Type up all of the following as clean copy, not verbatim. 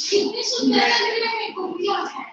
कितनी सुंदर लग रही है मेरे को भी आज है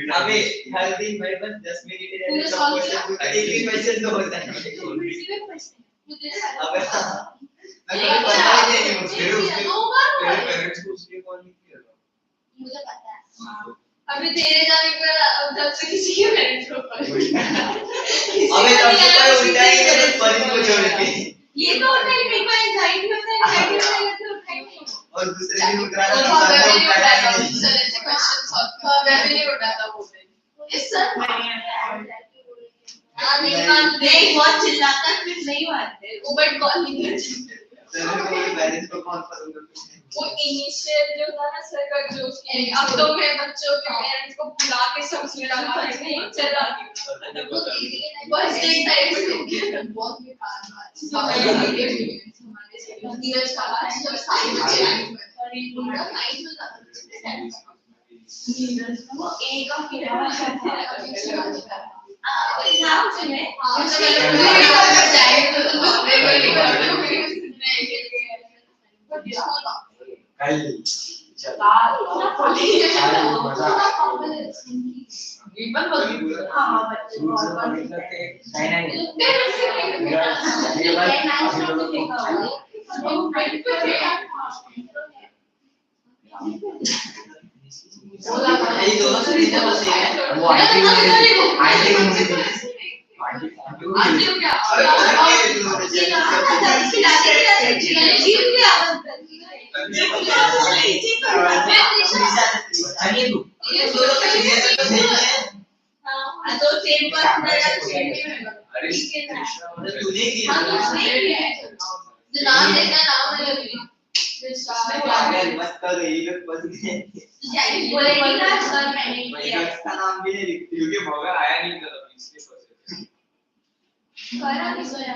अबे हर दिन भाई बस 10 मिनट रहने सब क्वेश्चन एक ही क्वेश्चन तो होता है अबे मैं कभी पता ही नहीं मुझे उसके तेरे पेरेंट्स को उसके कॉल नहीं किया मुझे पता है अभी तेरे जाने पर जब से किसी के पेरेंट्स को कॉल अबे तब तो कोई उल्टा ही करे परी को छोड़ के ये तो उठा ही मेरे को एंजाइटी होता है एंजाइटी होता है तो उठा ही नहीं और दूसरे दिन उठा रहा था सर ने उठाया नहीं सर ऐसे क्वेश्चन सॉल्व कर मैं भी नहीं उठाता वो इस सर नहीं मानते बहुत चिल्लाता फिर नहीं मानते वो बट कॉल नहीं करते सर ने बोला पेरेंट्स को कॉल करूंगा वो इनिशियल जो था ना सर का जोश अब तो मैं बच्चों के पेरेंट्स को बुला के सब सुना के चला बस एक टाइम से बहुत बेकार बात हमारे नीरज का जब साइड में और ये पूरा नाइट में जाता नीरज वो एक का किया नाम सुने कल चला विपन बोल हां बच्चे बहुत ये दोनों से रीजन बस है वो आईटी मुझे आईटी क्या तो सेम पर तूने किया नाम लेना नाम लगी मत कर यही लोग बस बोलेगी ना सर मैंने किया इसका नाम भी नहीं लिखती क्योंकि भोगा आया नहीं था इसलिए करा नहीं सोया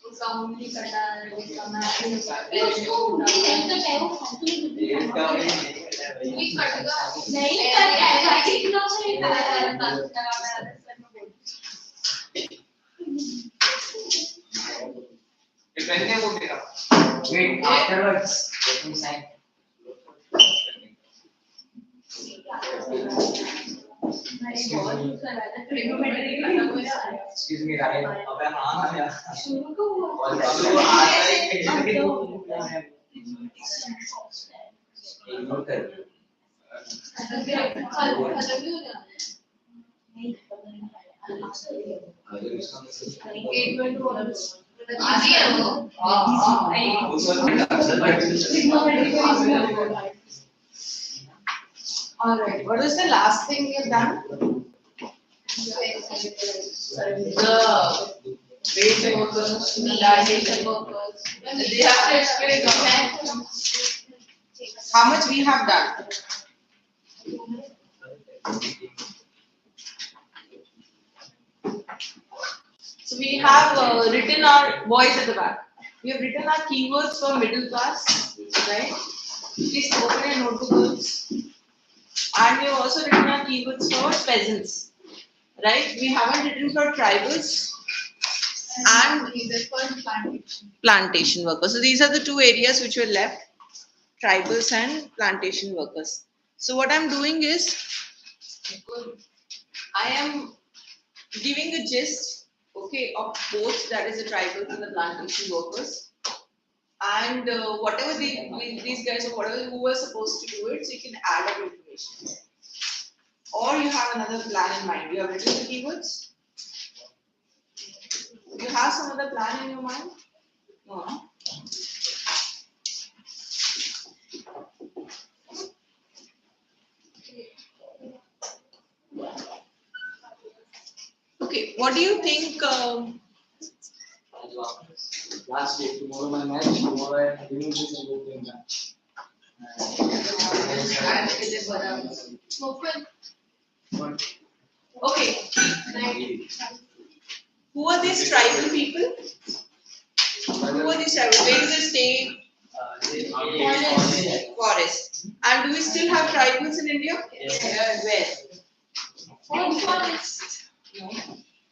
उसका उंगली कटा उसका नहीं wait afterwards Excuse me, Ryan. अबे हाँ यार. शुरू को हुआ. Ignore कर. आदि है वो. All right. What was the last thing you've done? The Plantation workers. They have to explain that. how much we have done? So we have written our boys at the back. We have written our keywords for middle class, right? Please open your notebooks. And we have also written our keywords for peasants, right? We haven't written for tribals and plantation workers. So these are the two areas which were left, tribals and plantation workers. So what I'm doing is, I am giving a gist, okay, of both, that is the tribals and the plantation workers. And whatever these guys or whatever who were supposed to do it, so you can add up information. Or you have another plan in mind. You have written the keywords? You have some other plan in your mind? No. Okay, what do you think? Last day, tomorrow my match, tomorrow I am giving this and go playing match. Okay, who are these tribal people? Who are these tribal? Where do they stay? Forest. And do we still have tribals in India? Where? Forest. No,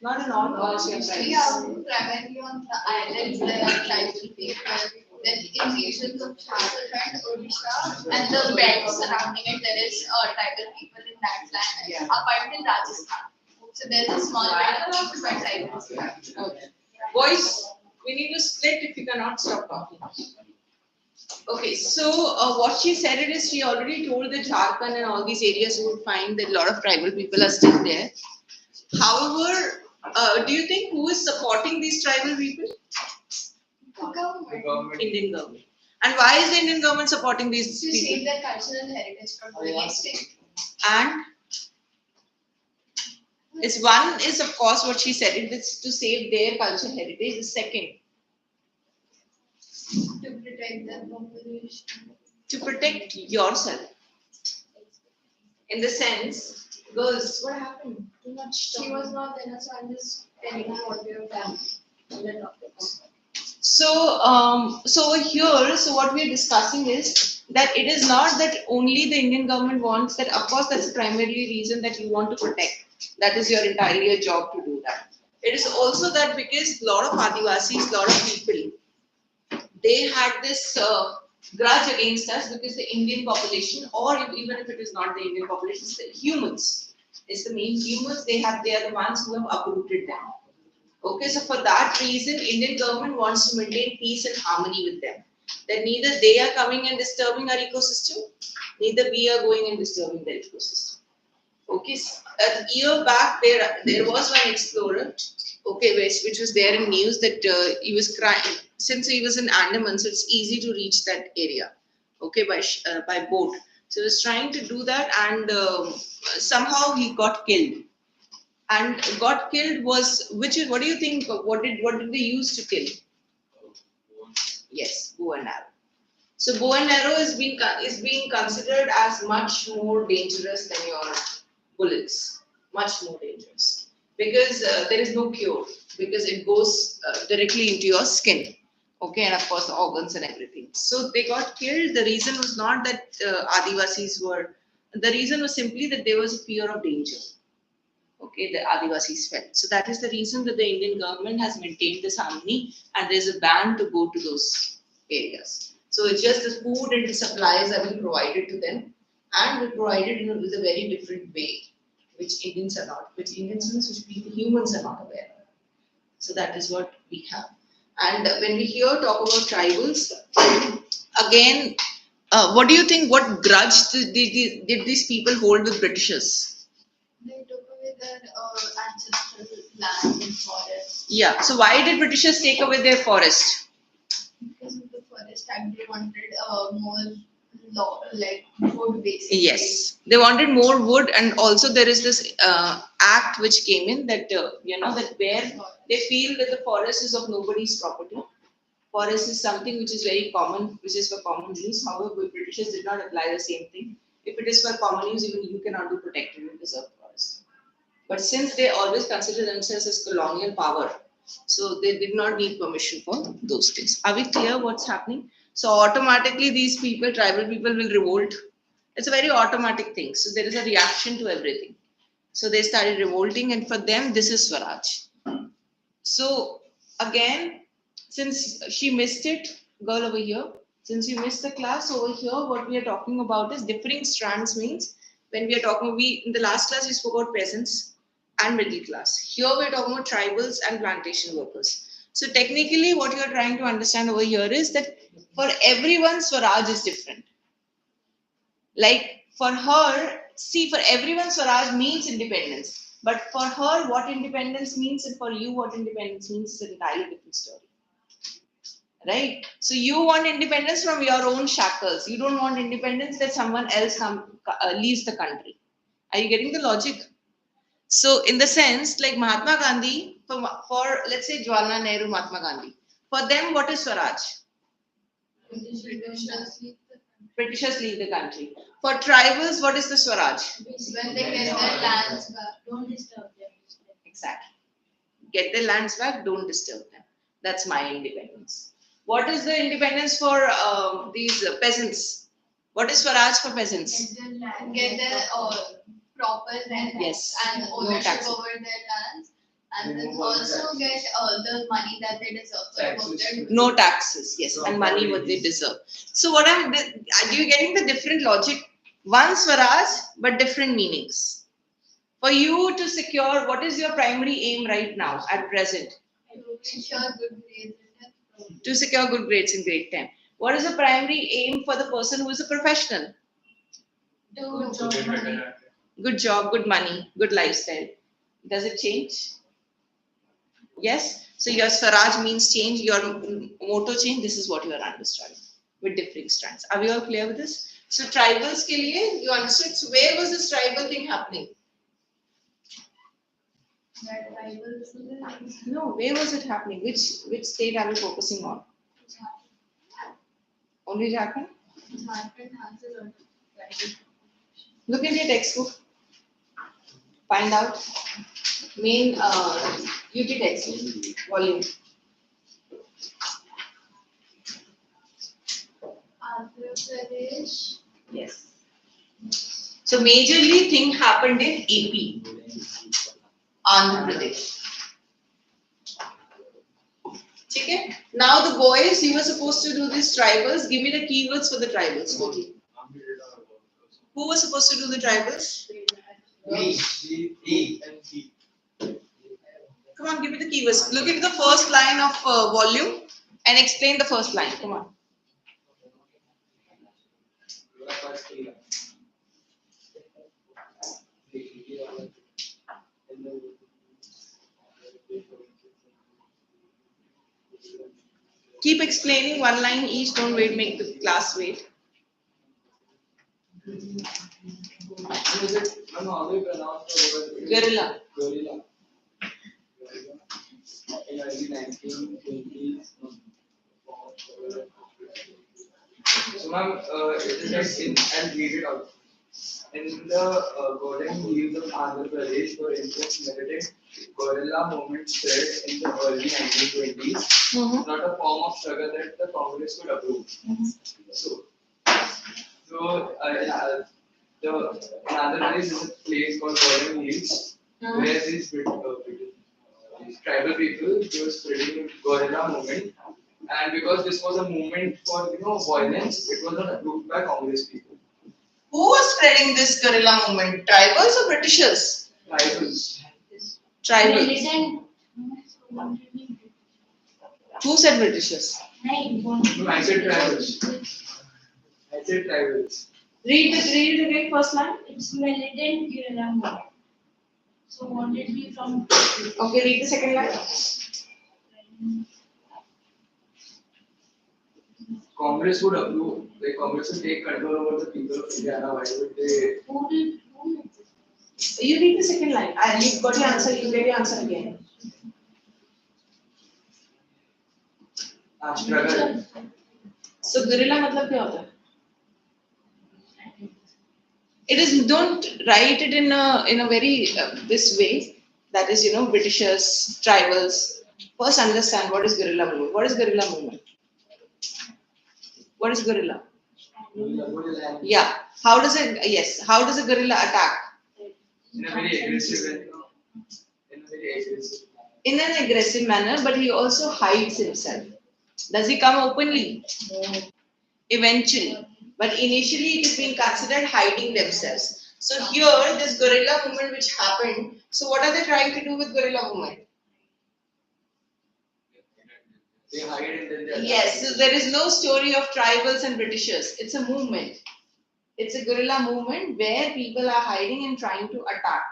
not in all forests. Yeah, primarily on the islands there are tribal people. Then in regions of Jharkhand and Odisha and the belt surrounding it, there is tribal people in that land. Yeah. Up until Rajasthan. So there's a small bit of people by tribals. Okay. Boys, we need to split if you cannot stop talking. Okay, so what she said it is she already told that Jharkhand and all these areas you would find that a lot of tribal people are still there. However, do you think who is supporting these tribal people? The government. Indian government. And why is the Indian government supporting these To people? save their cultural heritage from being extinct. And is one is of course what she said it is to save their cultural heritage. The second, To protect their population. to protect yourself. In the sense, girls, what happened? Too much. She was not there, so I'm just telling her what we have done on the topics. So, so here, so what we are discussing is that it is not that only the Indian government wants that. Of course, that's the primarily reason that you want to protect. That is your entirely job to do that. It is also that because a lot of Adivasis, a lot of people, they had this grudge against us because the Indian population, or even if it is not the Indian population, it's the humans. It's the main humans. They are the ones who have uprooted them. Okay, so for that reason, Indian government wants to maintain peace and harmony with them. That neither they are coming and disturbing our ecosystem, neither we are going and disturbing their ecosystem. Okay, a year back there was one explorer, okay, which was there in news that he was crying since he was in Andaman, so it's easy to reach that area, okay, by boat. So he was trying to do that, and somehow he got killed. And got killed was what do you think? What did they use to kill? Yes, bow and arrow. So bow and arrow is being considered as much more dangerous than your bullets, much more dangerous because there is no cure because it goes directly into your skin, okay, and of course the organs and everything. So they got killed. The reason was not that Adivasis were. The reason was simply that there was a fear of danger. Okay, the Adivasis felt. So that is the reason that the Indian government has maintained this harmony and there is a ban to go to those areas. So it's just the food and the supplies are being provided to them, and we provided with a very different way, which Indians are not, which Indians means which people, humans are not aware of. So that is what we have. And when we here talk about tribals, again, what do you think? What grudge did these people hold with Britishers? They took away their ancestral land and forest. Yeah. So why did Britishers take away their forest? Because of the forest act, they wanted more law, like wood basically. Yes, they wanted more wood, and also there is this act which came in that that where they feel that the forest is of nobody's property. Forest is something which is very common, which is for common use. However, Britishers did not apply the same thing. If it is for common use, even you cannot do protected and preserved forest. But since they always consider themselves as colonial power, so they did not need permission for those things. Are we clear what's happening? So automatically these people, tribal people, will revolt. It's a very automatic thing. So there is a reaction to everything. So they started revolting, and for them, this is Swaraj. So again, since she missed it, girl over here, since you missed the class over here, what we are talking about is differing strands means when we are talking, in the last class we spoke about peasants and middle class. Here we are talking about tribals and plantation workers. So technically what you are trying to understand over here is that for everyone Swaraj is different. Like for her, see, for everyone Swaraj means independence. But for her, what independence means, and for you, what independence means is an entirely different story. Right? So you want independence from your own shackles. You don't want independence that someone else leaves the country. Are you getting the logic? So in the sense, like Mahatma Gandhi, for let's say Jawaharlal Nehru, Mahatma Gandhi, for them, what is Swaraj? Britishers leave the country. For tribals, what is the Swaraj? When they get their lands back, don't disturb them. Exactly. Get their lands back, don't disturb them. That's my independence. What is the independence for these peasants? What is Swaraj for peasants? Get their proper land, yes, and ownership over their lands, and then also get the money that they deserve. No taxes, yes, and money what they deserve. So are you getting the different logic? One Swaraj, but different meanings. For you to secure, what is your primary aim right now at present? To secure good grades in grade 10. What is the primary aim for the person who is a professional? Good job, good money, good lifestyle. Does it change? Yes. So your Swaraj means change, your motto change. This is what you are understanding with differing strands. Are we all clear with this? So tribals ke liye, you understood. So where was this tribal thing happening? No, where was it happening? Which state are we focusing on? Only Jharkhand? Look in your textbook. Find out. Main UT textbook volume. Andhra Pradesh. Yes. So majorly thing happened in AP. Andhra Pradesh. Okay. Now the boys, you were supposed to do these tribals. Give me the keywords for the tribals. Who was supposed to do the tribals? Come on, give me the keywords. Look at the first line of volume and explain the first line. Come on. Keep explaining one line each. Don't wait. Make the class wait. Guerrilla. In early 1920s. So, ma'am, it is like and read it out. In the golden years of Andhra Pradesh, for instance, militant guerrilla movement spread in the early 1920s, not a form of struggle that the Congress could approve. So in Andhra Pradesh is a place called Golden Hills, where these tribal people were spreading guerrilla movement, And because this was a movement for violence, it was not approved by Congress people. Who was spreading this guerrilla movement? Tribals or Britishers? Tribals. Tribals. Militant. Who said Britishers? No, I said tribals. I said tribals. Read it again, first line. It's militant guerrilla movement. So won't it be from? Okay, read the second line. Congress would approve, like Congress would take control over the people of India. Now, why would they? Who did this? You read the second line. You've got your answer. You get your answer again. Struggle. So guerrilla matlab kya hota hai? It is, don't write it in a very this way. That is, Britishers, tribals. First, understand what is guerrilla movement. What is guerrilla movement? What is guerrilla? Yeah. How does it? Yes. How does a guerrilla attack? In a very aggressive way. In a very aggressive. In an aggressive manner, but he also hides himself. Does he come openly? No. Eventually. But initially it is being considered hiding themselves. So here, this guerrilla movement which happened, so what are they trying to do with guerrilla movement? They hide and then they attack. Yes, so there is no story of tribals and Britishers. It's a movement. It's a guerrilla movement where people are hiding and trying to attack.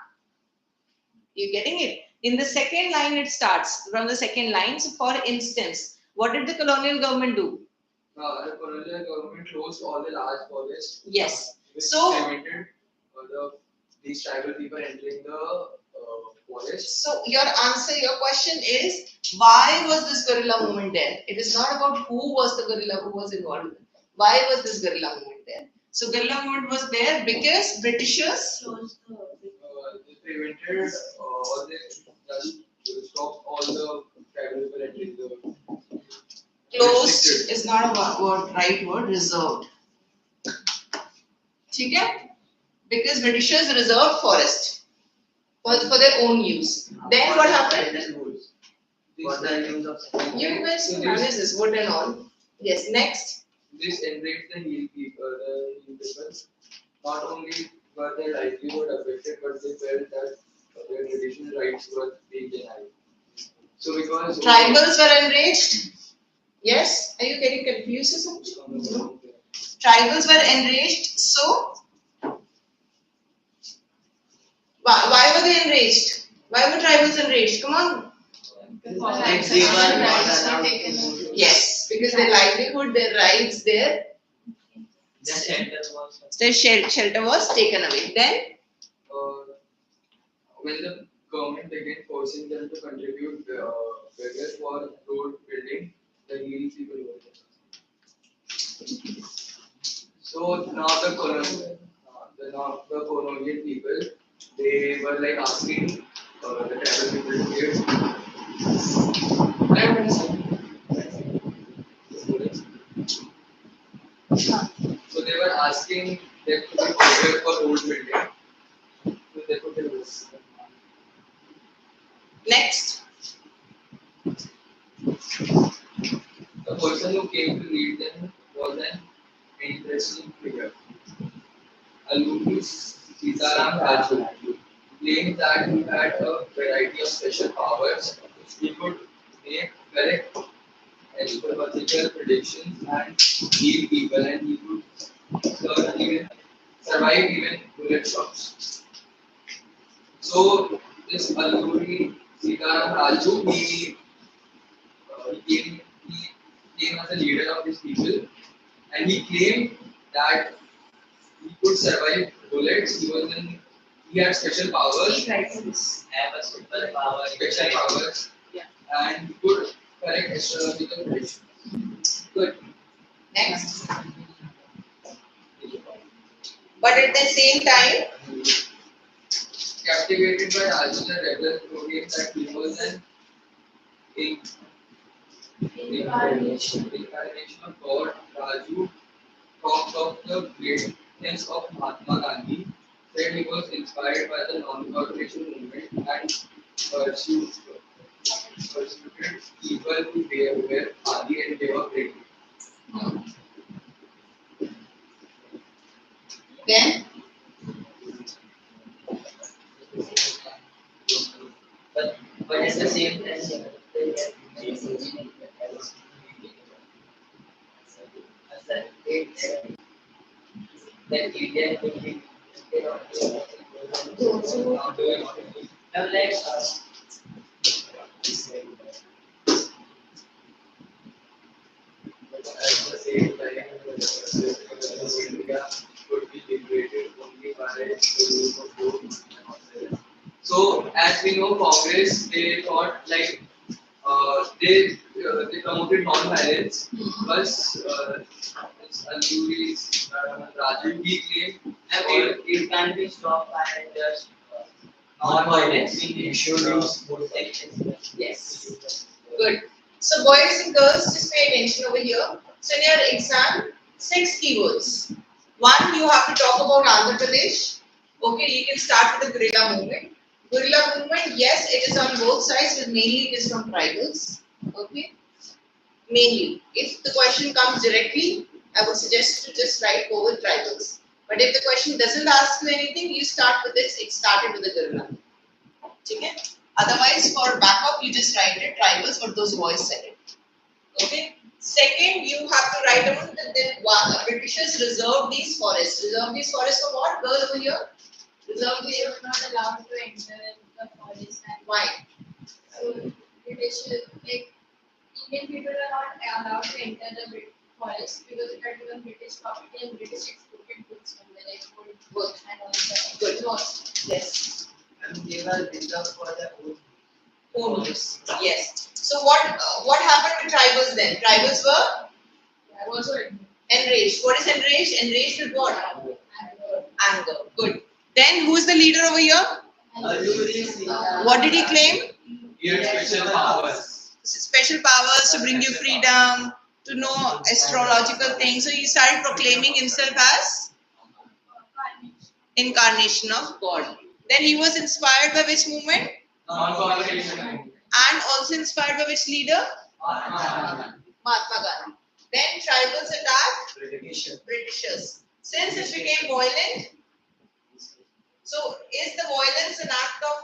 You getting it? In the second line, it starts from the second line. So for instance, what did the colonial government do? The colonial government closed all the large forests. Yes. Which So prevented these tribal people entering the forest. So your question is, why was this guerrilla movement there? It is not about who was the guerrilla who was involved. Why was this guerrilla movement there? So guerrilla movement was there because Britishers they prevented or they stopped all the tribal people entering the closed is not a right word, reserved. Okay? Because Britishers reserved forest for their own use. Then what happened? What the use of You guys manage this wood and all. Yes, next. This enraged the Heel people. Not only were their livelihood affected, but they felt that their traditional rights were being denied. So because Tribals were enraged. Yes? Are you getting confused or something? No. Tribals were enraged. So why were they enraged? Why were tribals enraged? Come on. Yes, because their livelihood, their rights, their shelter was taken away. Then when the government began forcing them to contribute beggars for road building, the Heel people were there. So now the colonial people, they were like asking the tribal people to give. So they were asking them to be prepared for road building. So they could do this. next. The person who came to lead them was an interesting figure. Alumni Sitaram Raju claimed that he had a variety of special powers. He could make correct astrological predictions and heal people, and he could survive even bullet shots. So this Alumni Sitaram Raju, he came as a leader of these people, and he claimed that he could survive bullets. He had special powers. Special powers. Yeah. And he could correct astrological predictions. Good. Next. But at the same time, Captivated by Raju, the rebel proclaimed that he was an incarnation of God. Raju talked of the greatness of Mahatma Gandhi, said he was inspired by the non-cooperation movement and pursued promoted people who were khadi and they were pretty. Then, but it's the same as that Indian will be now like At the same time, India could be liberated only by the use of force. So, as we know, Congress they thought like they promoted non-violence. Plus, it's Aluri's Rajan he claimed and it can be stopped by just non-violence. We should use both actions. yes. Good. So, boys and girls, just pay attention over here. So, in your exam, 6 keywords. One, you have to talk about Andhra Pradesh. Okay, you can start with the guerrilla movement. Guerrilla movement, yes, it is on both sides, but mainly it is from tribals. Okay, mainly. If the question comes directly, I would suggest to just write over tribals. But if the question doesn't ask you anything, you start with this. It started with the guerrilla. Okay. Otherwise, for backup, you just write it tribals, but those boys said it. Okay. Second, you have to write down that the Britishers reserved these forests. Reserved these forests for what? Girl over here. Reserved They these. were not allowed to enter the forest and Why? so British like Indian people are not allowed to enter the forest because it had become British property and British exported goods from there, like wood and all that. Good. Laws. Yes. And they were reserved for the Own use. Yes. So what happened to tribals then? Tribals were I also enraged. What is enraged? Enraged with what? and Anger. Good. Then who is the leader over here? What did he claim? he had special powers. Special powers to bring you freedom, to know astrological things. So he started proclaiming himself as incarnation of God. Then he was inspired by which movement? Non-confrontation. And also inspired by which leader? Mahatma Gandhi. Then tribals attacked Britishers. Since it became violent, so is the violence an act of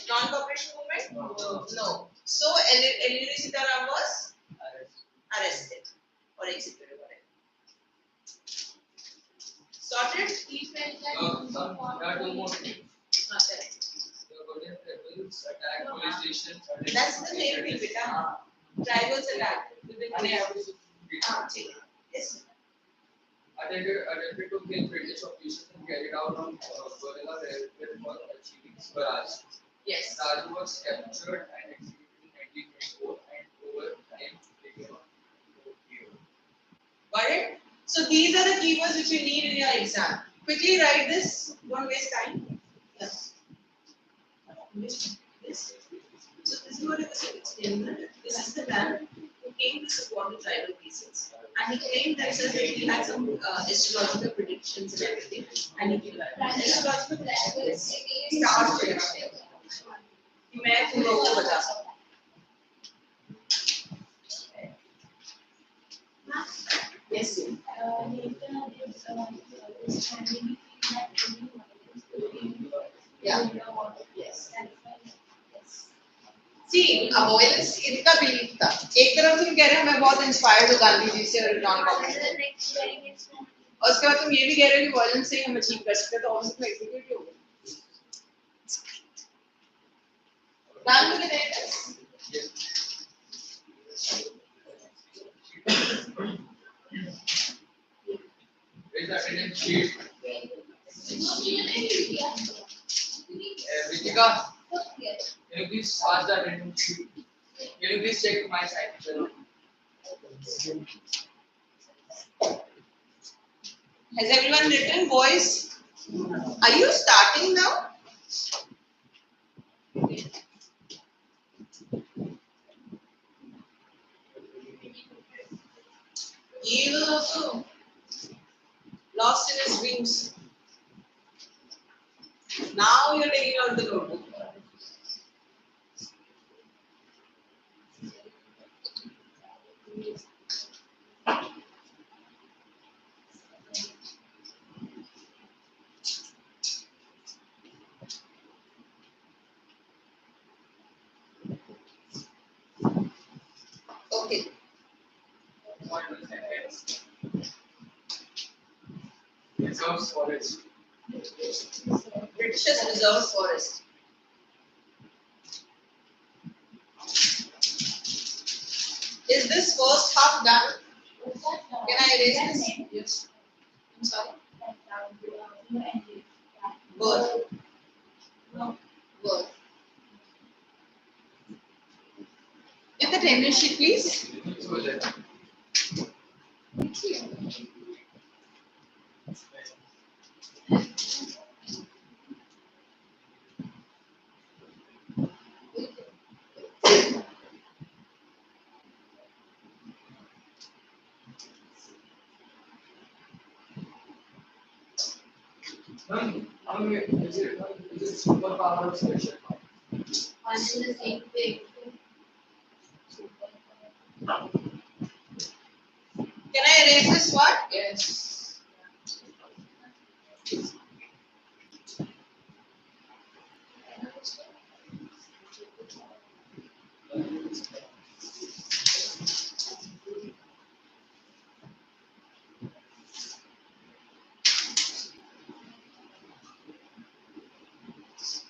non-cooperation movement? No. So Eluri Sitaram was arrested or executed. Sorted? he felt that There are two more things. Correct. The Golden rebels attack police stations. That's the same thing, beta. Tribals attack. Yes. Attempted to kill British officials and carried out on guerrilla warfare for achieving Swaraj. Yes. Raju was captured and executed in 1924 and over time became a hero. Got it? So these are the keywords which you need in your exam. Quickly write this. Don't waste time. Yeah. This. So this is what it was explaining. This is the man who came to support the tribal pieces. And he claimed that he had some astrological predictions and everything. And he killed that. Astrological predictions. Star prediction. मैं पूरा वो बता सकता Yes, sir. Yeah. Yes. See, avoidance इनका belief था. एक तरफ तुम कह रहे हो मैं बहुत inspired हूँ गांधी जी से और नॉन कॉम्पिटिशन. और उसके बाद तुम ये भी कह रहे हो कि violence से ही हम achieve कर सकते हैं तो ऑब्वियसली में execute ही होगा. नाम तो कितने हैं? Where's the attendance sheet? Ritika, can you please pass the attendance sheet? Can you please check my side? Has everyone written, boys? Are you starting now? He was also lost in his dreams. Now you're taking out the notebook. Reserves forest. Britishers reserved forest. Is this first half done? Can I erase this? Yes. I'm sorry. Birth. Birth. Give the attendance sheet, please. So that. Is it superpower or special power? One and the same thing. Can I erase this one? Yes.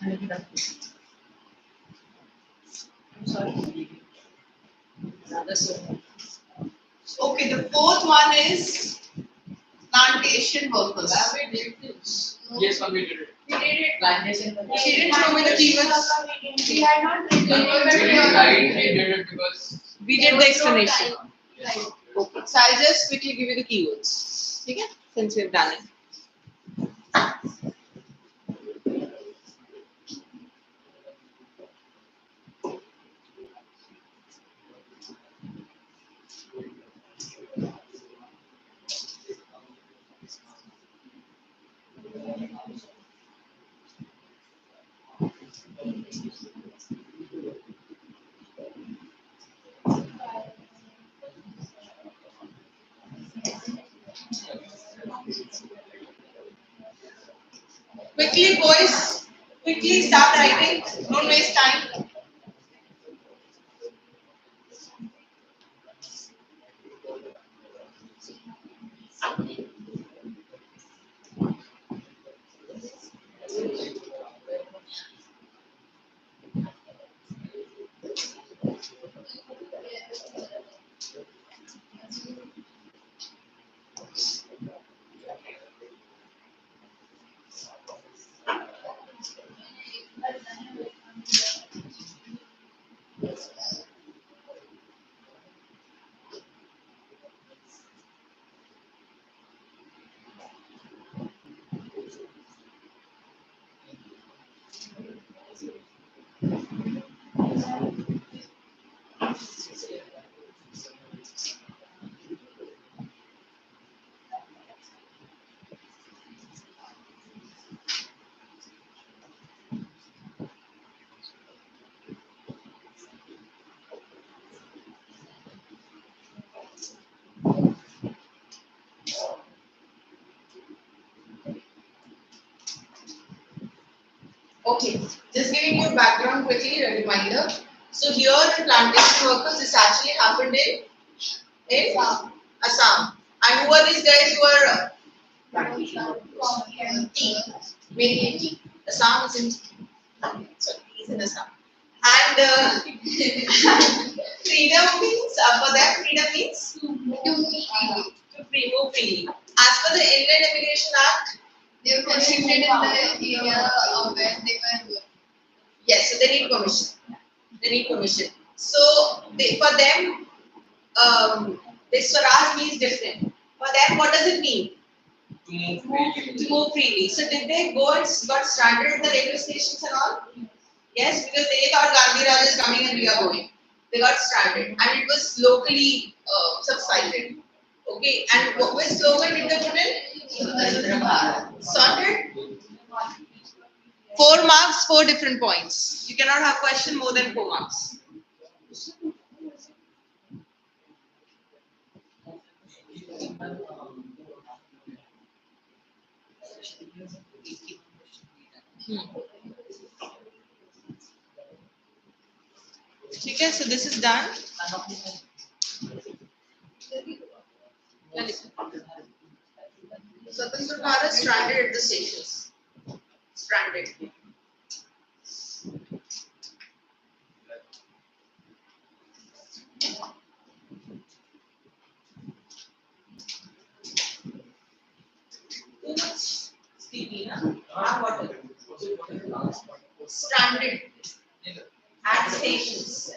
I'm sorry. Okay, the fourth one is plantation workers. Have we did this? Yes, we did it. We did it. Plantation. She didn't show me the keywords. We had not written We did it because. We did the explanation. Right. Okay, so I'll just quickly give you the keywords. Okay, since we've done it. Quickly, boys. Quickly start writing. Don't waste time. Okay, just giving you background quickly, a reminder. So here in plantation workers, this actually happened in Assam. And who are these guys who are tea? Mainly tea. Assam is in sorry, he's in Assam. And freedom means for them freedom means to move freely. As per the Indian Immigration Act, They were constricted in the area where they were. yes, so they need permission. They need permission. So for them, this Swaraj means different. For them, what does it mean? To move freely. To move freely. So did they go and got stranded in the railway stations and all? Yes, because they thought Gandhi Raj is coming and we are going. They got stranded and it was locally subsided. Okay, and which slogan did they put in? Sorted? 4 marks, 4 different points. You cannot have question more than 4 marks. Okay, so this is done. So Swatanta Bharat stranded at the stations. Stranded. Too much sleepy, na? Water. Stranded at stations.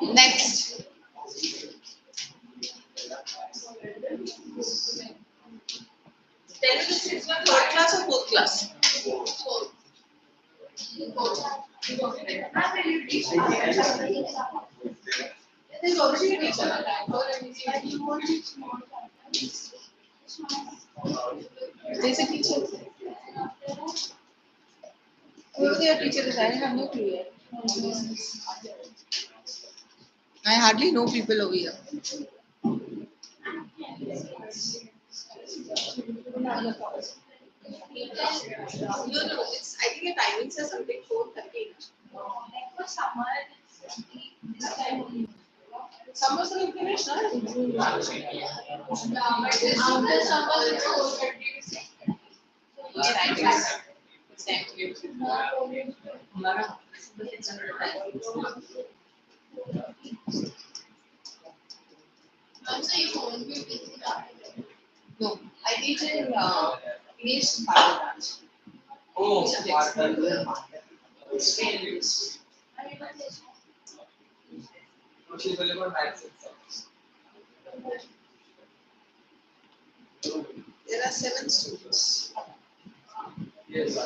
Next. Tell me this is one third class or fourth class? There's already a teacher. There's a teacher. Whoever their teacher is, I have no clue yet. I hardly know people over here. No, it's, I think the timings are something 4:30. Summer's going to finish, no? Yeah, but this after summer it's 4:30. Also, you won't be busy. No, I teach in English branch. Oh, she's available maths exams. There are 7 students. Yes.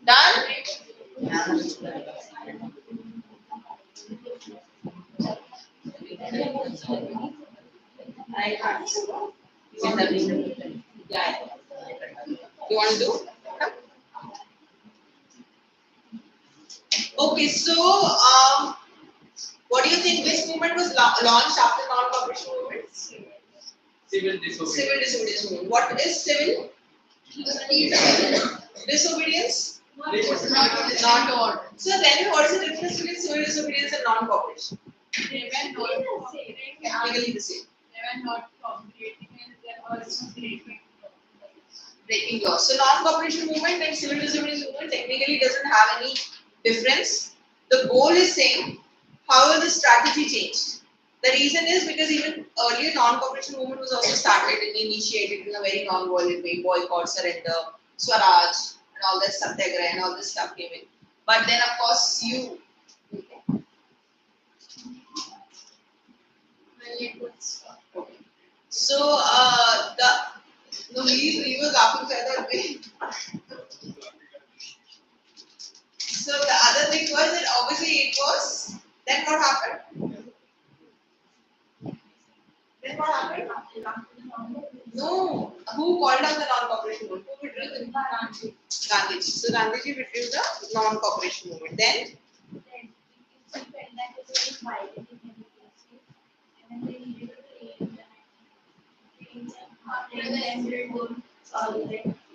Done? You want to do? Okay, so what do you think? Which movement was launched after non-cooperation movement? Civil disobedience. Civil disobedience movement. What is civil disobedience? Not order. So then, what is the difference between civil disobedience and non-cooperation? They were not cooperating. Technically the same. They were not cooperating and they were also Breaking laws. So non-cooperation movement and civil disobedience movement technically doesn't have any difference. The goal is same. However, the strategy changed. The reason is because even earlier non-cooperation movement was also started and initiated in a very non-violent way. Boycott, surrender, Swaraj, and all this Satyagraha and all this stuff came in. But then, of course, you. Okay. So he was laughing further away. So the other thing was that obviously it was. Then what happened? No. Who called out the non-cooperation movement? Who withdrew the Gandhiji. So Gandhiji withdrew the non-cooperation movement. Then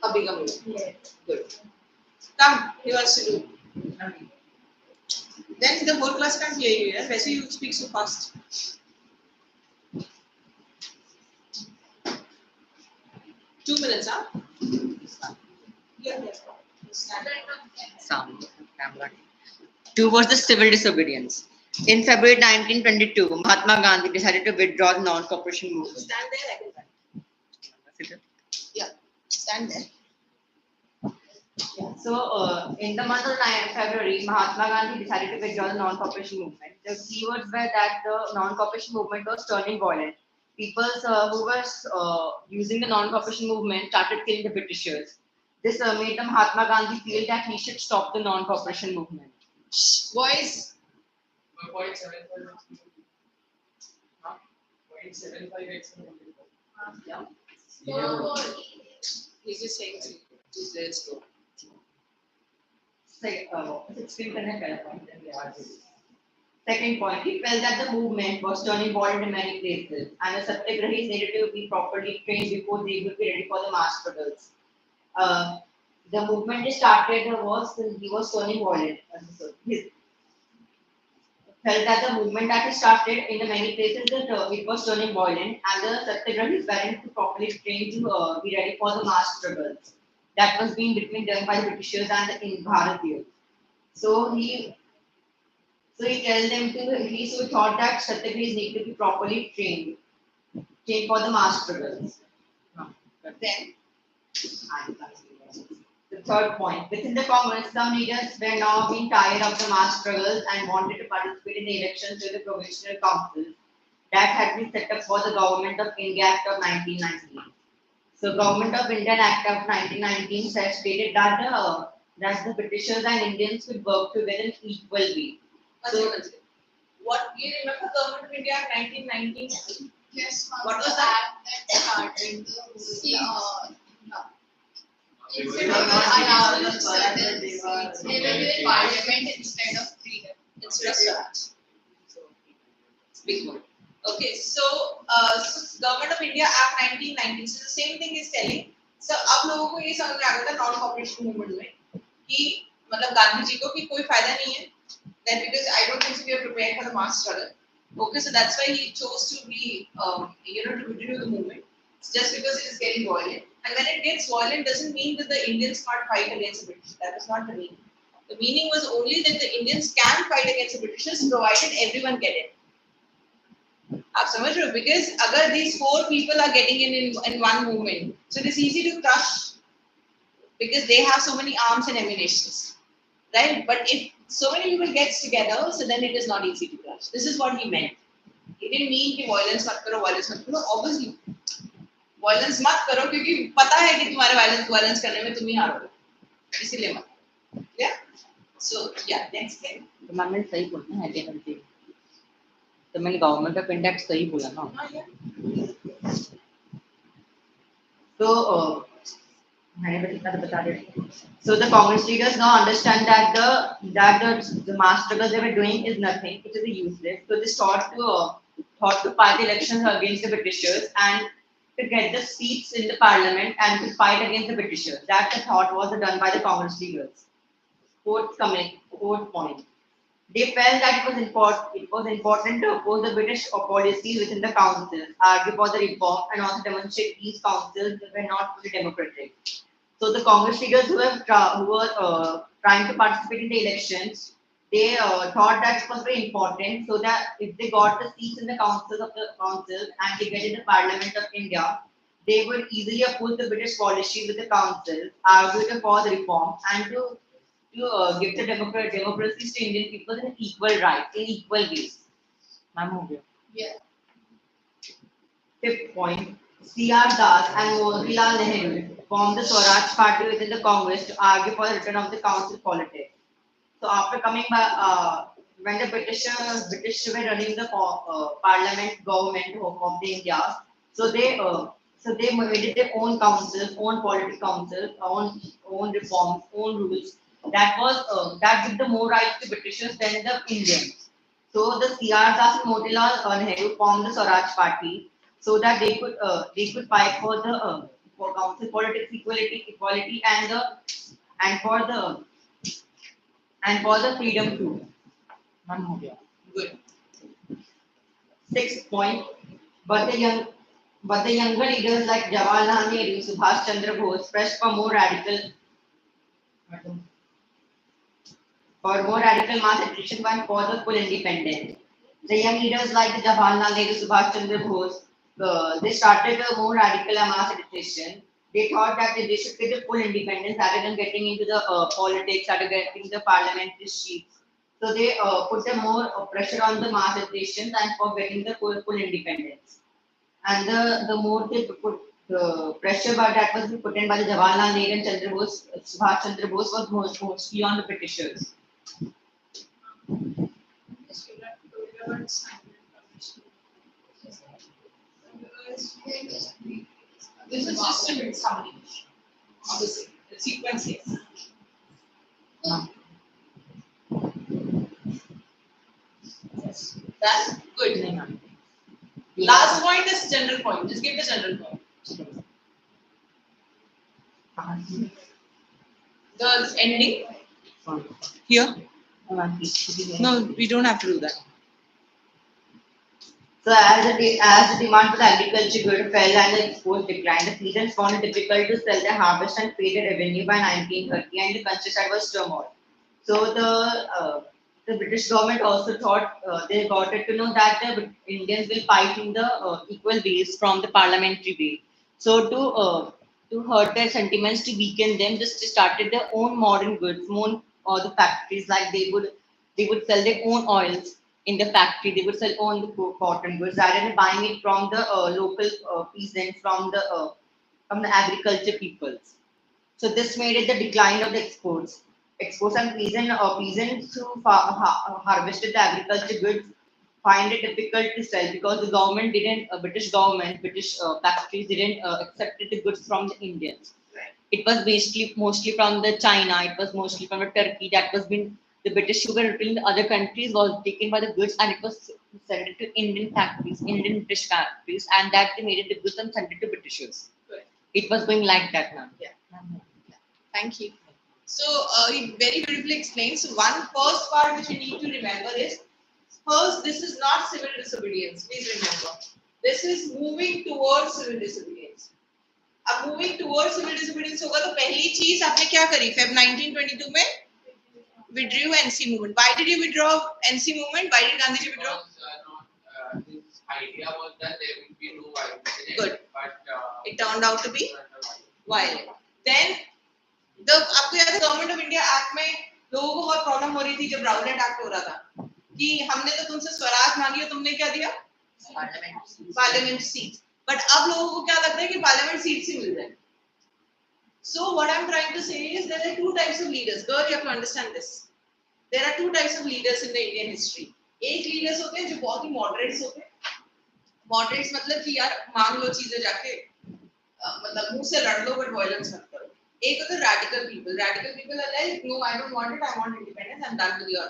a bigger movement. Good. Come, he wants to do. Then the whole class can't hear you. Yeah? Why do you speak so fast? Two minutes, huh? Sound camera. Two was the civil disobedience. In February 1922, Mahatma Gandhi decided to withdraw the non-cooperation movement. Stand there, I can stand. Yeah, stand there. Yeah. So, in the month of February, Mahatma Gandhi decided to withdraw the non-cooperation movement. The keywords were that the non-cooperation movement was turning violent. People who were using the non-cooperation movement started killing the Britishers. This made the Mahatma Gandhi feel that he should stop the non-cooperation movement. Boys, 0.75x. Yeah. So, He's just saying to just let it go. 16 point. Second point, he felt that the movement was turning violent in many places, and the Satyagrahis needed to be properly trained before they would be ready for the mass struggles. The movement he started he was turning violent. He felt that the movement that he started in the many places it was turning violent, and the Satyagrahis weren't to properly trained to be ready for the mass struggles that was being between done by the Britishers and the in Bharatiyas. So he tells them to he thought that Satyagrahis need to be properly trained for the mass struggles. Then the third point, within the Congress, some leaders were now being tired of the mass struggles and wanted to participate in the elections to the provincial councils that had been set up for the Government of India Act of 1919. So, Government of India Act of 1919 stated that the Britishers and Indians could work together in equal way. So, What you remember Government of India Act 1919? yes, What was the that? act that started the They were instead not of allowed allowed certain seats, they were given parliament instead of freedom. Instead of Swaraj. Big one. Okay, so, Government of India Act 1919. So the same thing is telling. So अब लोगों को ये समझ में आ गया था non cooperation movement में कि मतलब गांधी जी को कि कोई फायदा नहीं है. That because I don't think so we are prepared for the mass struggle. Okay, so that's why he chose to be, to continue the movement. It's just because it is getting violent. And when it gets violent, doesn't mean that the Indians can't fight against the British. That is not the meaning. The meaning was only that the Indians can fight against the Britishers provided everyone get it. आप समझ रहे हो? Because अगर these four people are getting in one movement, so it is easy to crush because they have so many arms and ammunitions, right? But if so many people gets together, so then it is not easy to crush. This is what he meant. He didn't mean कि violence मत करो, violence मत करो. Obviously, violence मत करो क्योंकि पता है कि तुम्हारे violence करने में तुम ही हारोगे. इसीलिए मत. Yeah. So yeah, next thing. तो मैंने सही बोला है क्या? तो मैंने गवर्नमेंट ऑफ इंडिया सही बोला ना. So so the Congress leaders now understand that the mass struggles they were doing is nothing, it is useless. So they thought to fight the elections against the Britishers and to get the seats in the parliament and to fight against the Britishers. That the thought was done by the Congress leaders. Fourth point. They felt that it was important to oppose the British policies within the council, argue for the reform, and also demonstrate these councils were not fully democratic. So the Congress leaders who were trying to participate in the elections, they thought that it was very important, so that if they got the seats in the councils and they get in the Parliament of India, they would easily oppose the British policy with the council, argue for the reform, and to give the democracy to Indian people in equal rights, in equal ways. Yeah. Fifth point, C.R. Das and Motilal Nehru formed the Swaraj Party within the Congress to argue for the return of the council politics. So after coming by, when the British were running the parliament government of the India, so they made their own councils, own political councils, own reforms, own rules. That give the more rights to Britishers than the Indians. So the C.R. Das and Motilal Nehru formed the Swaraj Party so that they could fight for the for council politics equality and for the freedom too. Good. Sixth point, but the younger leaders like Jawaharlal Nehru, Subhash Chandra Bose pressed for more radical mass attrition and for the full independence. The young leaders like the Jawaharlal Nehru, Subhash Chandra Bose, they started a more radical mass agitation. They thought that they should get the full independence rather than getting into the politics, rather than getting the parliamentary seats. So they put the more pressure on the mass agitations and for getting the full independence. And the more they put the pressure that was put in by the Jawaharlal Nehru and Chandra Bose, Subhash Chandra Bose was mostly on the Britishers. This is just a summary of the sequence here. Yes. That's good. Last point is general point. Just give the general point. The ending here. No, we don't have to do that. So as the demand for the agriculture good fell and the exports declined, the peasants found it difficult to sell their harvest and pay their revenue by 1930, and the countryside was turmoil. So the British government also thought they got it to know that the Indians will fight in the equal ways from the parliamentary way. So to hurt their sentiments, to weaken them, just started their own modern goods, own the factories, like they would sell their own oils in the factory. They would sell own the cotton goods rather than buying it from the local peasants, from the agriculture peoples. So this made it the decline of the exports. Exports and peasants who harvested the agriculture goods find it difficult to sell because the government didn't, British factories didn't accept the goods from the Indians. It was basically mostly from the China. It was mostly from the Turkey that was been the British sugar in the other countries was taken by the goods and it was sent to Indian factories, Indian British factories, and that they made it the goods and sent it to Britishers. It was going like that now. Yeah. Thank you. So he very beautifully explained. So one first part which you need to remember is first, this is not civil disobedience. Please remember, this is moving towards civil disobedience. अब moving towards civil disobedience होगा तो पहली चीज आपने क्या करी? Feb 1922 में withdrew NC movement. Why did you withdraw NC movement? Why did Gandhiji withdraw? His idea was that there would be no violence. Good. But It turned out to be violent. Then आपको याद है government of India act में लोगों को बहुत problem हो रही थी जब राउलेट एक्ट हो रहा था कि हमने तो तुमसे स्वराज मांगी और तुमने क्या दिया? Parliament seat. बट अब लोगों को क्या लगता है कि पार्लियामेंट सीट ही मिल जाए. So what I'm trying to say is there are two types of leaders. Girl, you have to understand this. There are two types of leaders in the Indian history. एक leaders होते हैं जो बहुत ही moderates होते हैं. Moderates मतलब कि यार मांग लो चीजें जाके मतलब मुंह से लड़ लो but violence मत करो. एक होते हैं radical people. Radical people are like, no, I don't want it. I want independence. I'm done with your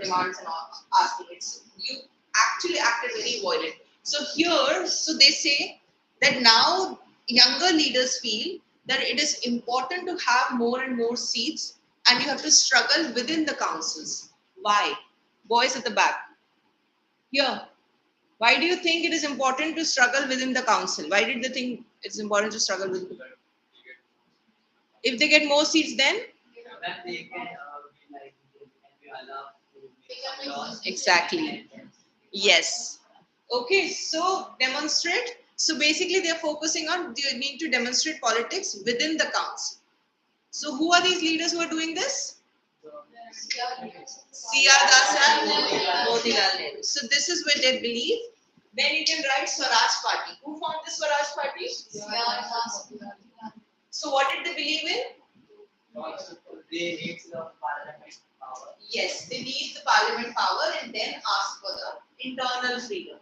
demands and all asking it. So you actually acted very violent. So here, so they say that now younger leaders feel that it is important to have more and more seats and you have to struggle within the councils. Why? Boys at the back. Here. Why do you think it is important to struggle within the council? Why did they think it's important to struggle within the council? If they get more seats, then? then they can be allowed to make laws. Exactly. Yes. Okay, so demonstrate. So basically they're focusing on you need to demonstrate politics within the council. So who are these leaders who are doing this? C.R. Das and Motilal Nehru. So this is what they believe. Then you can write Swaraj Party. Who formed the Swaraj Party? So what did they believe in? They need the parliament power. Yes, they need the parliament power and then ask for the internal freedom.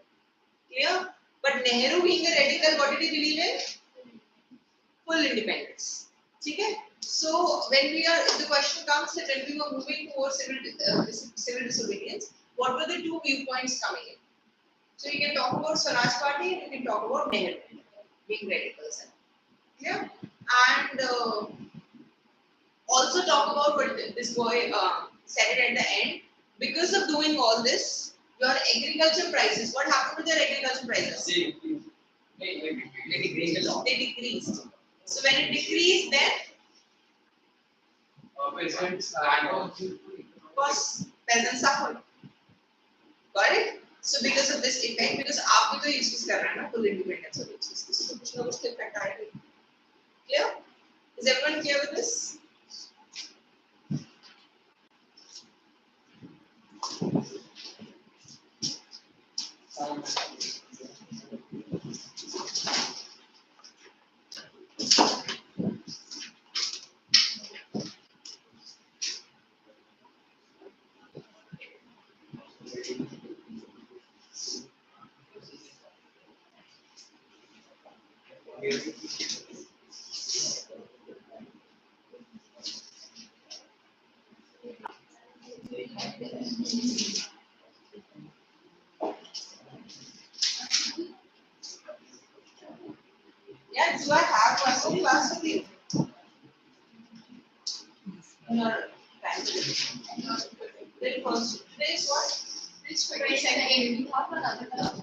Clear? But Nehru being a radical, what did he believe in? Full independence. Okay? So when if the question comes that when we were moving towards civil disobedience, what were the two viewpoints coming in? So you can talk about Swaraj Party and you can talk about Nehru being radicals. Clear? And also talk about what this boy said it at the end. Because of doing all this, your agriculture prices, what happened to their agriculture prices? They decreased a lot. They decreased. So when it decreased, then Peasants course peasants suffered. Got it? So because of this effect, because आप भी तो ये चीज कर रहे हैं ना full independence of it, इसको कुछ ना कुछ effect आएगा. Clear? Is everyone clear with this? Yeah, do I have one more class with you? No. Then first, today's what? It's 22nd. You have another class.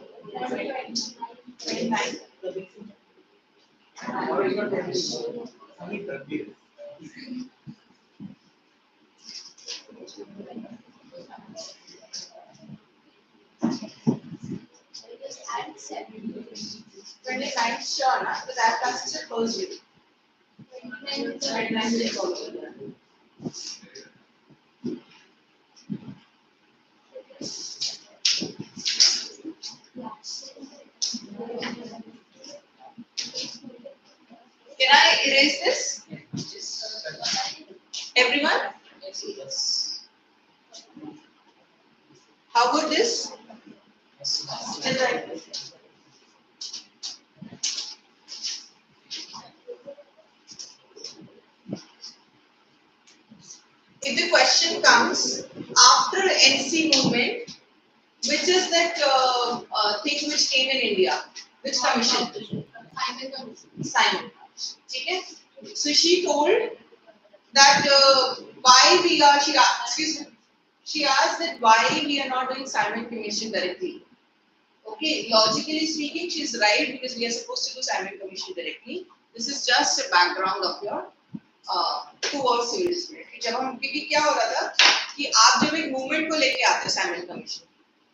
29. Just add 7. 29, sure, na? So that class is a first week. 29 is also there. Can I erase this? Everyone? How about this? Just like this. If the question comes after NC movement, which is that thing which came in India? Which commission? Simon. Okay? So she told that why we are, she asked that why we are not doing Simon Commission directly. Okay, logically speaking, she's right because we are supposed to do Simon Commission directly. This is just a background of your towards civil dispute. जब हम क्योंकि क्या हो रहा था कि आप जब एक मूवमेंट को लेके आते साइमन कमीशन,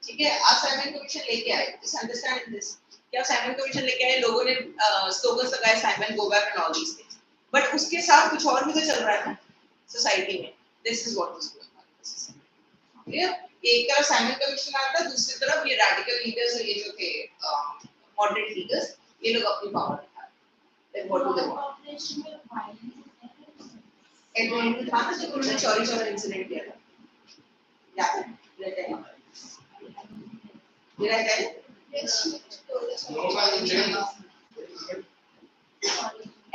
ठीक है, आप साइमन कमीशन लेके आए, just understand this, कि आप साइमन कमीशन लेके आए, लोगों ने स्लोगन्स लगाए Simon go back and all these things, but उसके साथ कुछ और भी तो चल रहा है ना सोसाइटी में. This is what was going on. Clear? एक तरफ साइमन कमीशन आता है, दूसरी तरफ ये रैडिकल लीडर्स और ये जो थे मॉडरेट लीडर्स, ये लोग अपनी पावर दिखा रहे हैं. What do they want? And था ना जब उन्होंने चोरी चोरी इंसिडेंट किया था, याद है? Did I tell?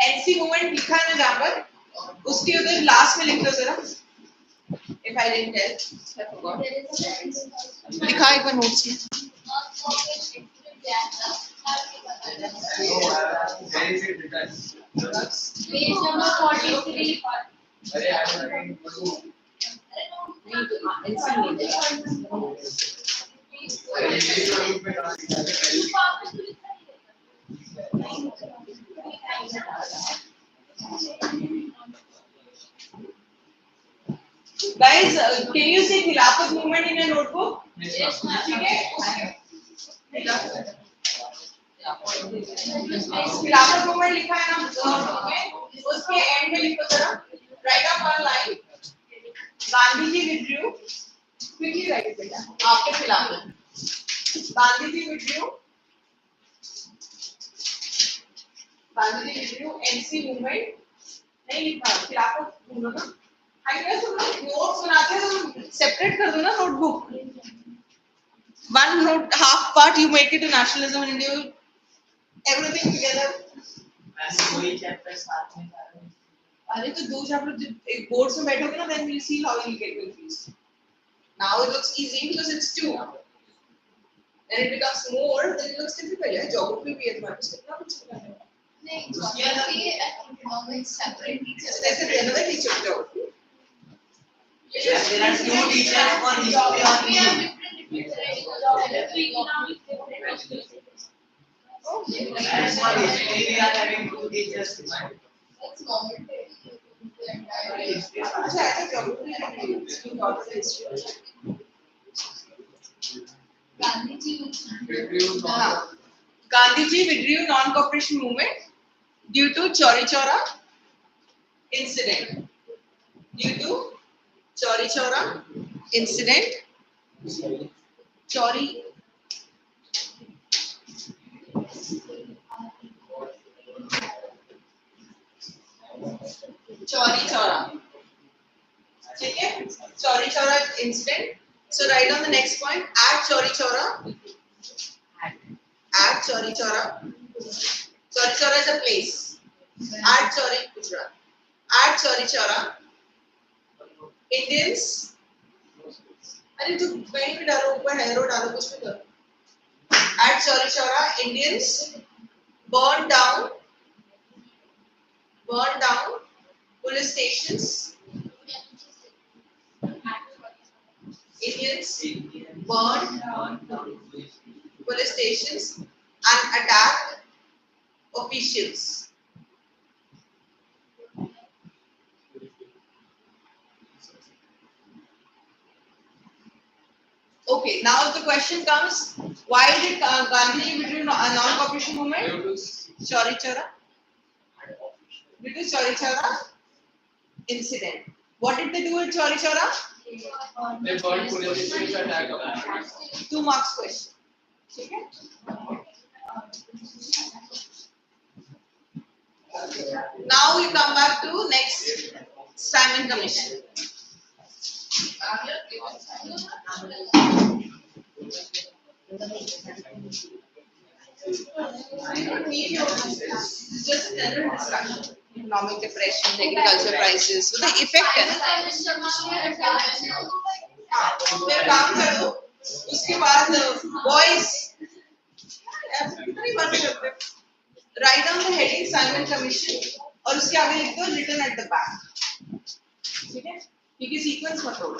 NC movement लिखा है ना जहाँ पर, उसके उधर लास्ट में लिख दो जरा. If I didn't tell, I forgot. लिखा एक बार नोट्स में. Page number 43. अरे यार NC movement. Guys, can you see Khilafat movement in your notebook? Yes, ma'am. ठीक है? खिलाफत मूवमेंट लिखा है ना नोटबुक में, उसके एंड में लिखो जरा, write down one line, Gandhi ji withdrew, quickly write बेटा, आपके खिलाफत, Gandhi ji withdrew NC movement, नहीं लिखा खिलाफत बोलो ना. आई गेस तुम लोग नोट्स बनाते हो तो सेपरेट कर दो ना notebook. One note, half part you make it to nationalism in India, everything together. वही चैप्टर साथ में कर रहे हैं. अरे तो दो चैप्टर एक बोर्ड्स में बैठोगे ना, then we'll see how you get confused. Now it looks easy because it's two. When it becomes more, then it looks difficult. Yeah, geography भी है तुम्हारे पास, कितना कुछ करना है. नहीं, geography and economics separate teachers. That's another teacher of geography. There are two teachers for history We only. have geography, economics, different. And for history we are having two teachers. That's normal. अच्छा ऐसा geography है, इसमें और history. हाँ, Gandhi ji withdrew non-cooperation movement due to Chauri Chaura incident. Due to Chauri Chaura incident. Chauri. Chauri Chaura. ठीक है? Chauri Chaura incident. So write on the next point. At Chauri Chaura. At Chauri Chaura. Chauri Chaura is a place. At Chauri Gujarat. At Chauri Chaura, Indians. अरे तू कहीं भी डालो ऊपर harrow डालो कुछ भी करो. At Chauri Chaura, Indians burn down police stations. Indians burn police stations and attack officials. Okay, now the question comes: why did Gandhi withdrew a non-cooperation movement? Chauri Chaura. Due to Chauri Chaura incident. What did they do at Chauri Chaura? They burned police stations and attacked. 2 marks question. Okay. Now we come back to next Simon Commission. I don't need your answers. It's just a general discussion. Economic depression, agriculture prices, so the effect है ना. फिर काम करो. उसके बाद boys. कितनी बार करते? Write down the heading Simon Commission और उसके आगे लिख दो written at the back. ठीक है? क्योंकि sequence मत तोड़ो.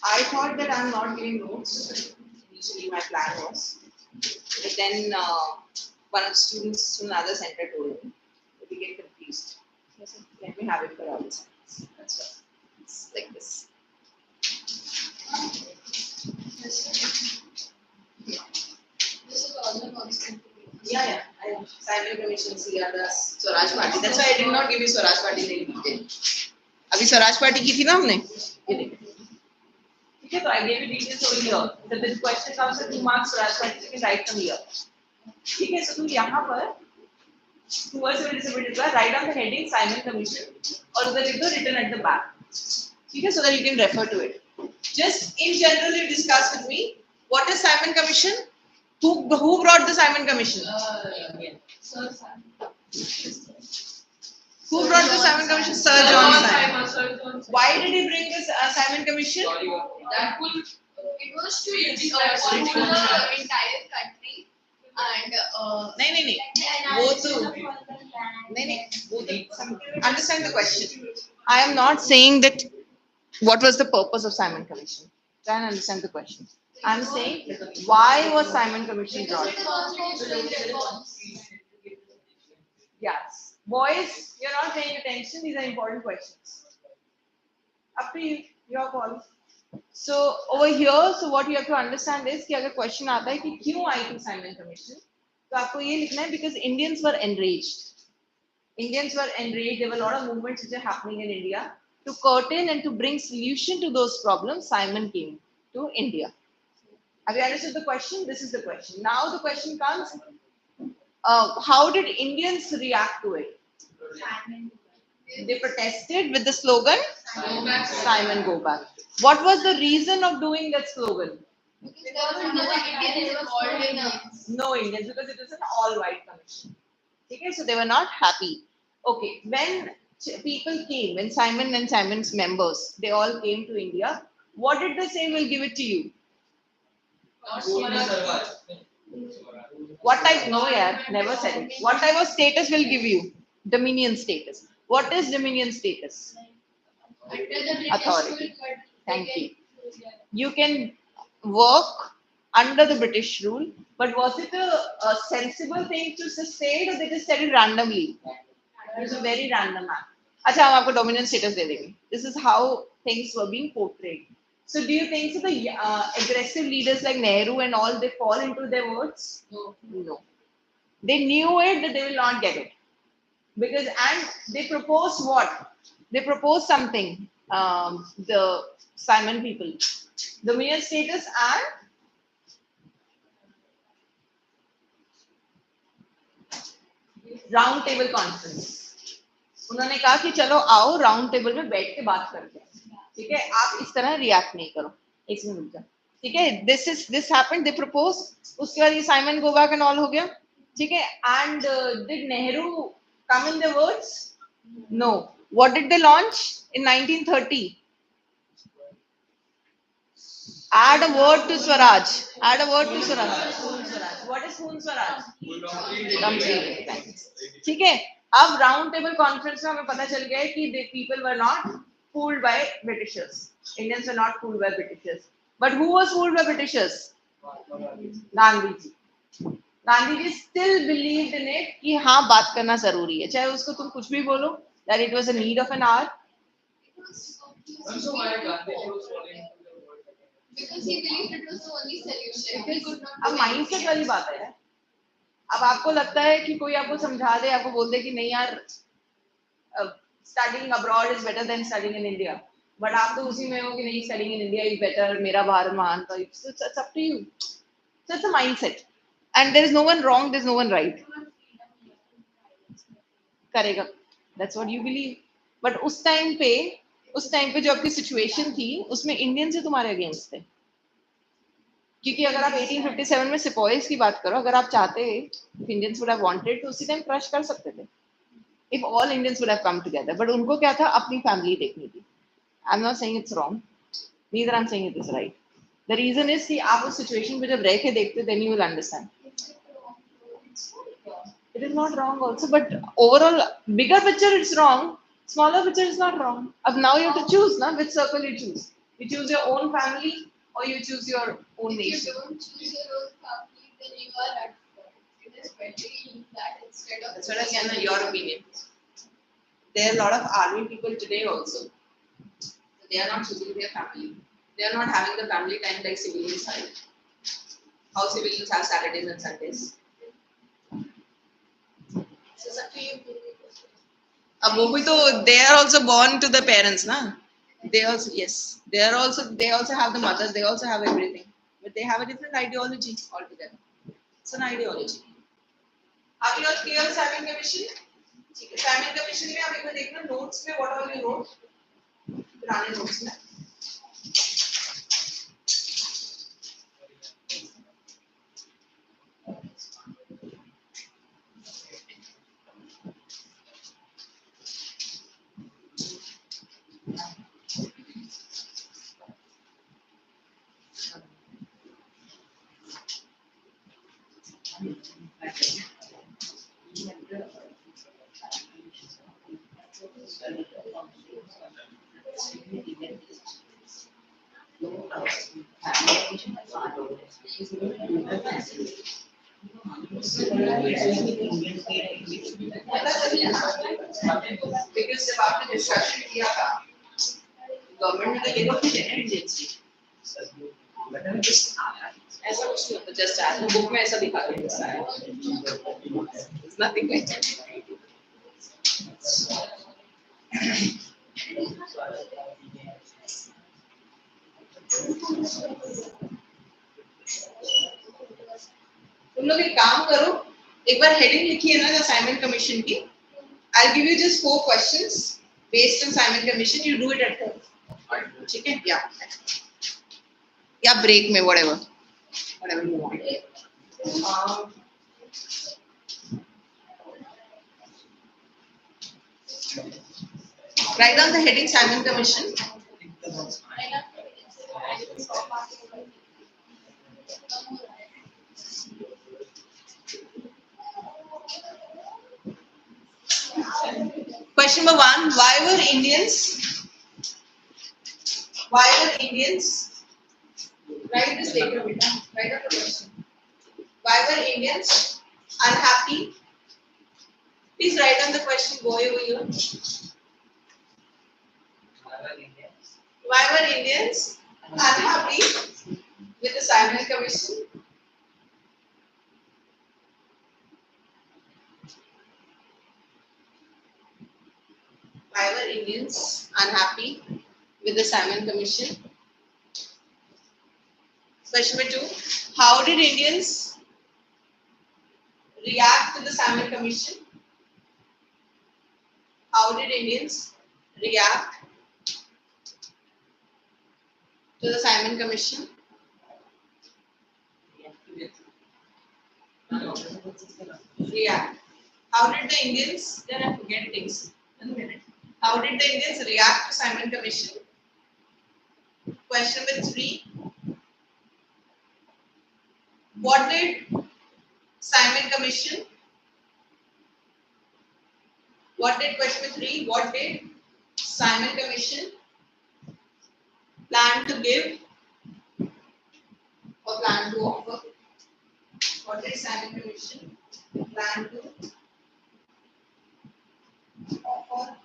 I thought that I'm not giving notes. Initially my plan was, but then one of the students from another center told me that we get confused. So I said, let me have it for all the science. That's why it's like this. Yeah. Simon Commission, CRS, Swaraj Party. That's why I did not give you Swaraj Party in detail. अभी Swaraj party की थी ना हमने. Okay, so I gave you details over here. So this question comes with 2 marks Swaraj Party. You can write from here. Okay, so तुम यहाँ पर towards your disability write down the heading Simon Commission और उधर लिख दो written at the back. Okay, so that you can refer to it. Just in general, you discuss with me what is Simon Commission. Who brought the Simon Commission? Who brought the Simon Commission? Sir John Simon. Why did he bring this Simon Commission? That it was to rule the entire country and नहीं वो तो understand the question. I am not saying that what was the purpose of Simon Commission. Try and understand the question. I am saying why was Simon Commission brought? Yes. Boys, you're not paying attention. These are important questions. Up to you. Your call. So over here, so what you have to understand is कि अगर question आता है कि क्यों आई थी Simon Commission, तो आपको ये लिखना है because Indians were enraged. There were a lot of movements which are happening in India. To curtail and to bring solution to those problems, Simon came to India. Have you understood the question? This is the question. Now the question comes, how did Indians react to it? They protested with the slogan, Simon go back. What was the reason of doing that slogan? because there were no Indians involved in No Indians, because it was an all-white commission. Okay, so they were not happy. Okay, when people came, when Simon and Simon's members, they all came to India, what did they say? We'll give it to you. What type? No, yeah, never said it. What type of status will give you? Dominion status. What is dominion status? Authority. Thank you. You can work under the British rule, but was it a sensible thing to say it, or they just said it randomly? It was a very random act. अच्छा हम आपको dominion status दे देंगे. This is how things were being portrayed. So do you think so the aggressive leaders like Nehru and all, they fall into their words? No. They knew it that they will not get it. Because, and they proposed what? They proposed something, the Simon people. Dominion status and round table conference. उन्होंने कहा कि चलो आओ round table में बैठ के बात करते हैं. ठीक है, आप इस तरह रिएक्ट नहीं करो. एक मिनट. ठीक है, दिस हैपेंड, दे प्रपोज. उसके बाद ये Simon go back and all हो गया. ठीक है, and did Nehru come in the words? No. What did they launch in 1930? Add a word to Swaraj. Add a word to Swaraj. What is Hoon Swaraj? Complete. ठीक है, अब round table conference में हमें पता चल गया है कि people were not fooled by Britishers. Indians were not fooled by Britishers. But who was fooled by Britishers? Gandhi ji. Gandhi ji still believed in it कि हाँ बात करना जरूरी है, चाहे उसको तुम कुछ भी बोलो, that it was a need of an hour. So why Gandhi was following the word? Because he believed it was the only solution. He could not. अब माइंडसेट वाली बात है. अब आपको लगता है कि कोई आपको समझा दे, आपको बोल दे कि नहीं यार, studying abroad is better than studying in India. But आप तो उसी में हो कि नहीं, studying in India is better, मेरा भारत महान था. It's up to you. So it's a mindset. And there is no one wrong, there is no one right. करेगा. That's what you believe. But उस टाइम पे जो आपकी सिचुएशन थी, उसमें इंडियन से तुम्हारे अगेंस्ट थे. क्योंकि अगर आप 1857 में सिपॉइज की बात करो, अगर आप चाहते इंडियंस वुड हैव वांटेड तो उसी टाइम क्रश कर सकते थे. If all Indians would have come together, but उनको क्या था, अपनी फैमिली देखनी थी. I'm not saying it's wrong, neither I'm saying it is right. The reason is कि आप उस सिचुएशन पे जब रह के देखते, then you will understand. It is not wrong also, but overall, bigger picture it's wrong. Smaller picture is not wrong. अब now you have to choose, ना, which circle you choose. You choose your own family or you choose your own If nation. you don't choose your own family, then you are at fault. It is better you use that instead of. That's what I can. Your opinion. There are a lot of army people today also. They are not choosing their family. They are not having the family time like civilians have. How civilians have Saturdays and Sundays. So it's up to you. अब वो भी तो they are also born to the parents, ना? They also, yes, they also have the mothers, they also have everything, but they have a different ideology altogether. It's an ideology. Are you all clear on Simon Commission? ठीक है, Simon Commission में आप एक बार देखना notes में what all you wrote, पुराने notes में. Because जब आपने डिस्कशन किया था, गवर्नमेंट ने तो ये लोग किए हैं इंडियंस की. ऐसा कुछ नहीं होता, जस्ट आज बुक में ऐसा दिखा दिया है. It's nothing like that. तुम लोग एक काम करो, एक बार हेडिंग लिखिए ना साइमन कमीशन की. I'll give you just 4 questions based on Simon Commission. You do it at home. ठीक है? Yeah. या break में whatever you want. Write down the heading Simon Commission. Question number 1, why were Indians, write this later, beta, write up the question. Why were Indians unhappy? Please write down the question, go over here. Why were Indians unhappy with the Simon Commission? Why were Indians unhappy with the Simon Commission? Question number 2, how did Indians react to the Simon Commission? How did Indians react to the Simon Commission? React. How did the Indians? Then I forget things. 1 minute. How did the Indians react to Simon Commission? Question number 3. What did Simon Commission? What did question number 3? What did Simon Commission plan to give or plan to offer? What did Simon Commission plan to offer?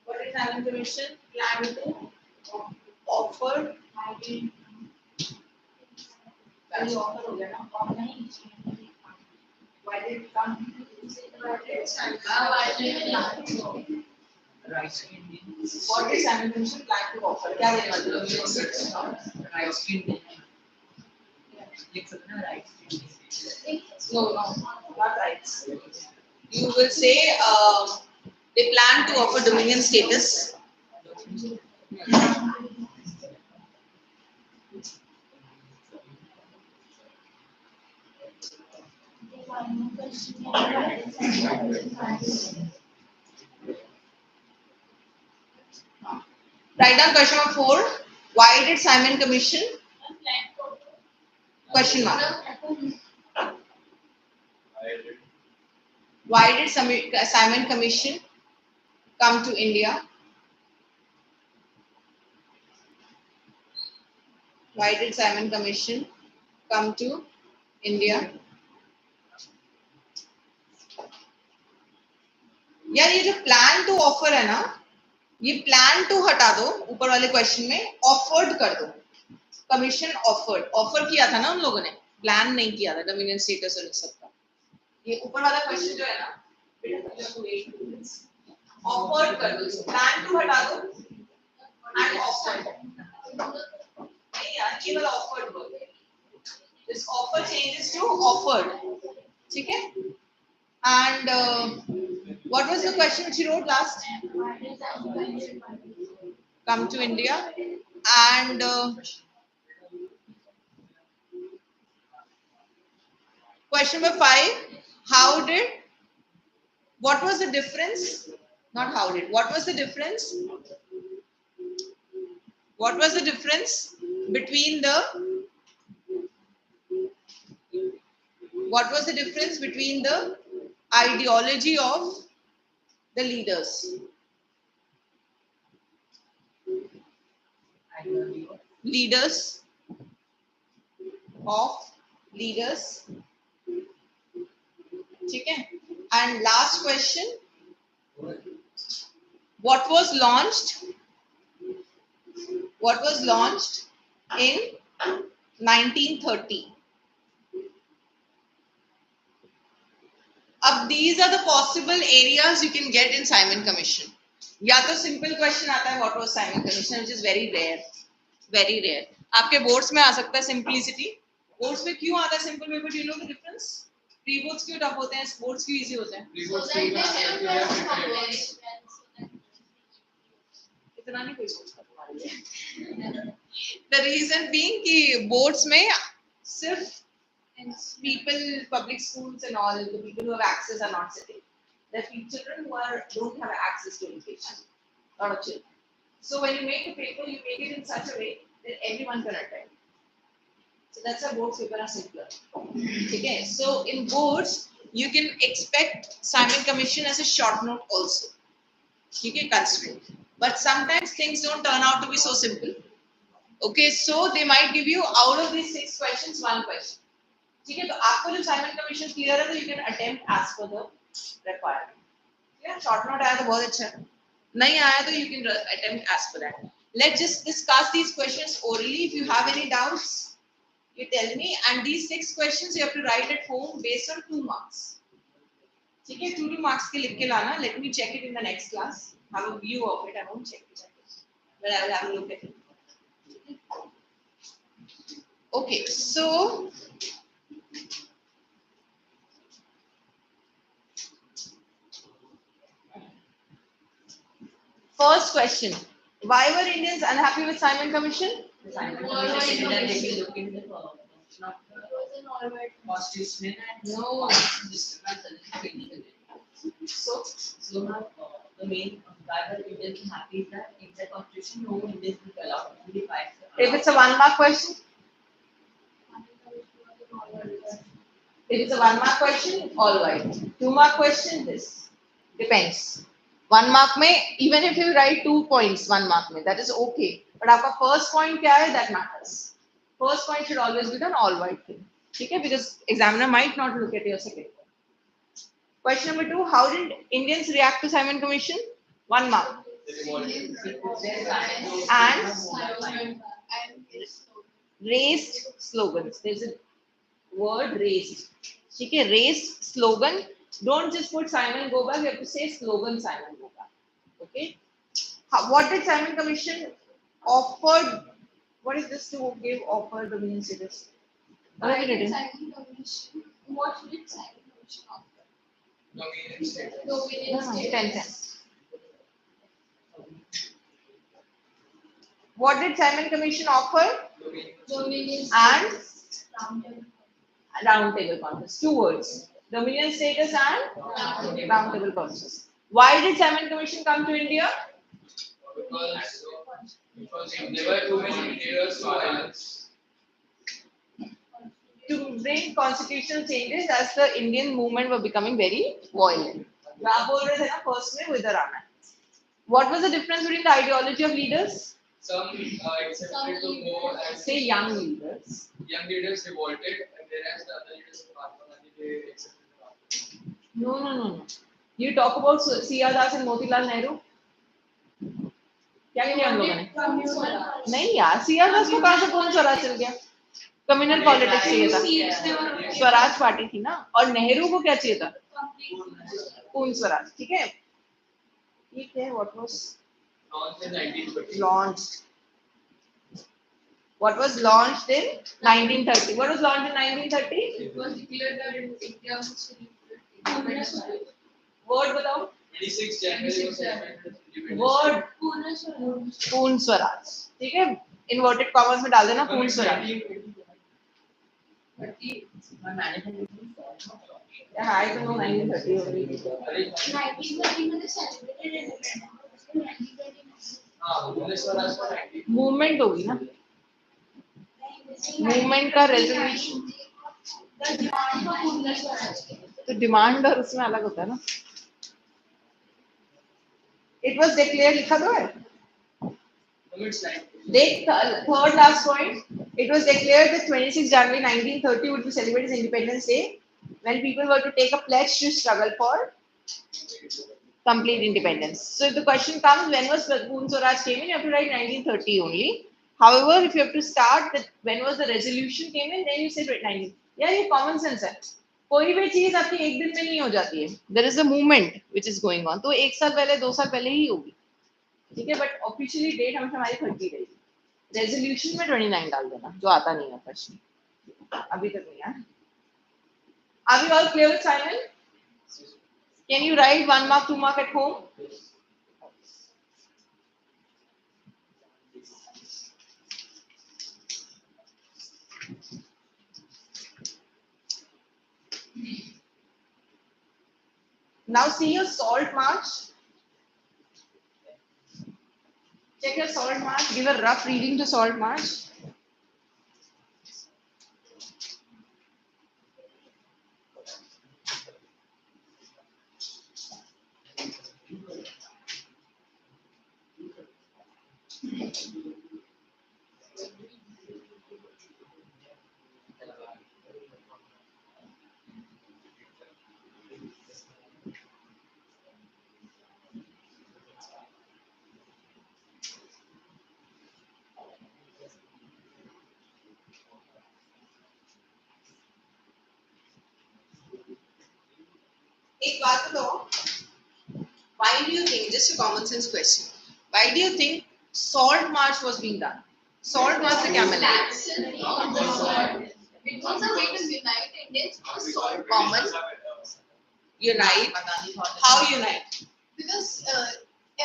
What did Simon Commission plan to offer? Value offer हो गया ना? Why did it come? What did Simon Commission plan to offer? क्या देने वाले लोग? No, not rights. You will say they plan to offer dominion status. Write down question number 4. Why did Simon Commission? Question mark. Why did Simon Commission come to India? Why did Simon Commission come to India? यार ये जो plan to offer है ना, ये plan to हटा दो, ऊपर वाले क्वेश्चन में ऑफर्ड कर दो. कमीशन ऑफर्ड, ऑफर किया था ना उन लोगों ने, प्लान नहीं किया था डोमिनियन स्टेटस और इस सब का. ये ऊपर वाला क्वेश्चन जो है ना, ऑफर्ड कर दो, प्लान टू हटा दो एंड ऑफर्ड. नहीं यार, ये वाला ऑफर्ड बोल दे. This offer changes to offered. ठीक है? And what was the question she wrote last? Come to India. And question number 5. How did? What was the difference? Not how did. What was the difference? What was the difference between the? What was the difference between the ideology of the leaders? Leaders of leaders. Okay. And last question. What was launched? What was launched in 1930? अब these are the possible areas you can get in Simon Commission. या तो simple question आता है what was Simon Commission, which is very rare, very rare. आपके boards में आ सकता है simplicity. Boards में क्यों आता है simple paper? Do you know the difference? Pre boards क्यों tough होते हैं? Boards क्यों easy होते हैं? इतना नहीं कोई सोचता तुम्हारे लिए. The reason being कि boards में सिर्फ and people, public schools and all, the people who have access are not sitting. There are children who don't have access to education. A lot of children. So when you make a paper, you make it in such a way that everyone can attend. So that's why boards paper are simpler. Okay. So in boards, you can expect Simon Commission as a short note also. You can consider it. But sometimes things don't turn out to be so simple. Okay. So they might give you out of these 6 questions, 1 question. ठीक है, तो आपको जो Simon commission clear है तो you can attempt as per the requirement. या short note आया तो बहुत अच्छा है, नहीं आया तो you can attempt as per that. Let's just discuss these questions orally. If you have any doubts you tell me, and these 6 questions you have to write at home based on 2 marks. ठीक है, 2 marks के लिख के लाना. Let me check it in the next class. Have a view of it. I won't check it, but I will have a look at it. Okay, so First question. Why were Indians unhappy with Simon Commission? The Simon Commission stated that they will look into the function of constitution and No. system and solution to it. So, The main why the Indians are happy is that in the constitution, no Indians will be allowed to be five. if it's a 1 mark question, if it's a 1 mark question, all right. 2 mark question, this depends. 1 mark में even if you write 2 points 1 mark में, that is okay. But आपका first point क्या है, that matters. First point should always be an all white thing. ठीक है, because examiner might not look at your second point. Question number 2, how did Indians react to Simon Commission? 1 mark. And raised slogans. There's a word raised. ठीक है, raised slogan. Don't just put Simon go back. You have to say slogan Simon go back. Okay. What did Simon Commission offered? What is this to give offer the meaning status? Why did Simon Commission? What did Simon Commission offer? Dominion status. Dominion status. 10. What did Simon Commission offer? Dominion And status. round table conference. 2 words. Dominion status and round table conference. Why did Simon Commission come to India? Because there were too many dictators to violence. To bring constitutional changes as the Indian movement were becoming very violent. जो आप बोल रहे थे ना first में वो इधर आना है. What was the difference between the ideology of leaders? Some accepted to go and Say young leaders. young leaders revolted, and whereas the other leaders of Mahatma Gandhi they accepted the No. You talk about C.R. Das and Motilal Nehru. क्या किया हम लोगों ने? नहीं यार, C.R. Das को कहाँ से पूर्ण स्वराज चल गया? कम्युनल पॉलिटिक्स चाहिए था, स्वराज पार्टी थी ना, और नेहरू को क्या चाहिए था? पूर्ण स्वराज. ठीक है, ठीक है. What was launched in 1930. launched? What was launched in 1930? What was launched in 1930? It was declared that India was independent. Word बताओ. 26 January was celebrated. Word पूर्ण स्वराज. ठीक है, इन्वर्टेड कॉमर्स में डाल देना पूर्ण Swaraj. My management is Yeah, I don't know 1930 only. 1930 में celebrated independence. 1930. हाँ, पुलिस स्वराज का 19. मूवमेंट होगी ना, मूवमेंट का रेजोल्यूशन. The demand for पूर्ण स्वराज. तो डिमांड और उसमें अलग होता है ना. It was declared, लिखा तो है. No, it's 19. Third last point. It was declared that 26 January 1930 would be celebrated as Independence Day, when people were to take a pledge to struggle for complete independence. So if the question comes, when was Poon Swaraj came in, you have to write 1930 only. However, if you have to start that when was the resolution came in, then you say 19. Yeah, ये common sense है. कोई भी चीज आपकी एक दिन में नहीं हो जाती है. There is a movement which is going on. तो 1 साल पहले 2 साल पहले ही होगी. ठीक है, but officially date हमेशा हमारी 30 रहेगी. Resolution में 29 डाल देना, जो आता नहीं है प्रश्न. अभी तक नहीं आया. Are we all clear with Simon? Can you write 1 mark, 2 mark at home? Now see your salt march. Check your salt march. Give a rough reading to salt march. एक बात बताओ, why do you think, just a common sense question, why do you think salt march was being done? Salt march से क्या मिला? It was a way to unite Indians for salt. Common. Unite. How unite? Because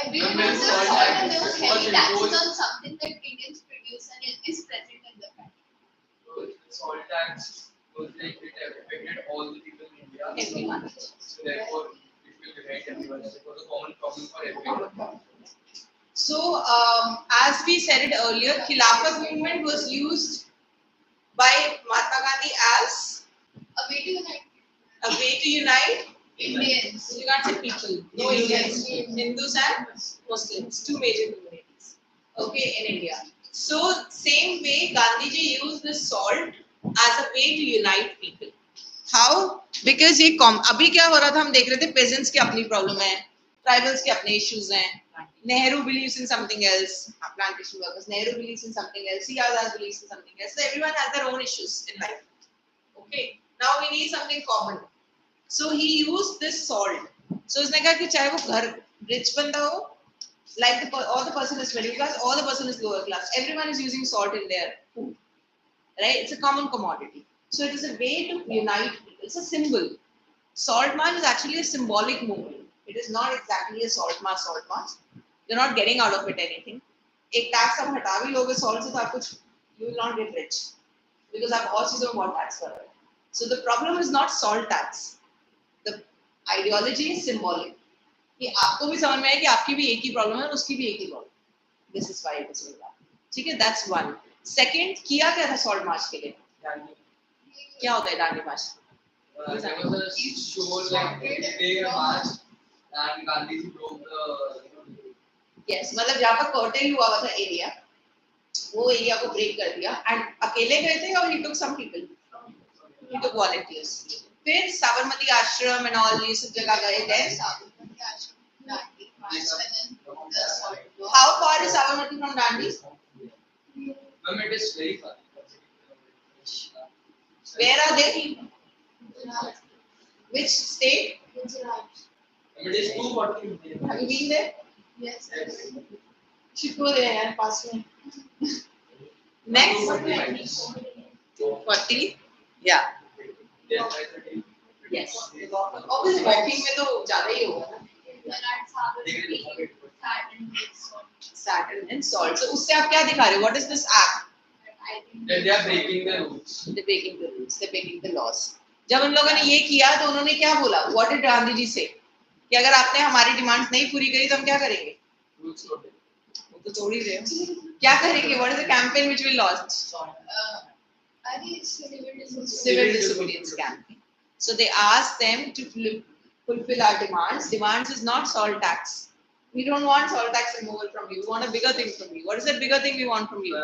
Everyone When has a salt salt tax and there was was heavy taxes imposed- on something that Indians produce and it is present in the country. So the salt tax was like it affected all the people in India. Everyone. So therefore, it will affect everyone. So it was a common problem for everyone. So, as we said it earlier, Khilafat movement was used by Mahatma Gandhi as A way to unite a way to unite. Indians. You can't say people, no Indians, Hindus and Muslims, two major communities. Okay, in India. So, same way, Gandhiji used this salt as a way to unite people. How? Because ये अभी क्या हो रहा था हम देख रहे थे peasants की अपनी problem है, tribals के अपने issues हैं. Nehru believes in something else. Plantation workers. Nehru believes in something else. Azad believes in something else. So everyone has their own issues in life. Okay. Now we need something common. So he used this salt. So उसने कहा कि चाहे वो घर rich बंदा हो, like or the person is middle class, or the person is lower class. Everyone is using salt in their food. Right? It's a common commodity. So it is a way to unite people. It's a symbol. Salt march is actually a symbolic movement. It is not exactly a salt march. You're not getting out of it anything. एक tax आप हटा भी लोगे salt से तो आप कुछ you will not get rich because आप और चीजों में बहुत टैक्स कर रहे हो. So the problem is not salt tax. The ideology is symbolic. कि आपको भी समझ में आए कि आपकी भी एक ही प्रॉब्लम है और उसकी भी एक ही problem. This is why it is like that. ठीक है, that's one. Second, किया क्या था सॉल्ट मार्च के लिए? क्या होता है दांडी मार्च? There was a show like day a march and Gandhiji broke the. Yes, मतलब जहाँ पर कर्टेल हुआ था एरिया, वो एरिया को ब्रेक कर दिया एंड अकेले गए थे और he took some people, he took volunteers. फिर साबरमती आश्रम and all ये सब जगह गए थे. How far is Sabarmati from Dandi? Ma'am, it is very far. Where are they? Which state? Ma'am, it is 240. Have you been there? Yes. Should go there and pass me. Next, 240. Yeah. Yes. Obviously walking में तो ज़्यादा ही होगा ना. Saturn and salt. So उससे आप क्या दिखा रहे हो? What is this act? Then they are breaking the rules. They're breaking the rules. They're breaking the laws. जब उन लोगों ने ये किया तो उन्होंने क्या बोला? What did Gandhi ji say? कि अगर आपने हमारी डिमांड्स नहीं पूरी करी तो हम क्या करेंगे? Rules not. वो तो छोड़ ही रहे हो. क्या करेंगे? What is the campaign which we launched? Civil disobedience campaign. So they asked them to fulfill our demands. Demands is not salt tax. We don't want salt tax removal from you. We want a bigger thing from you. What is that bigger thing we want from you?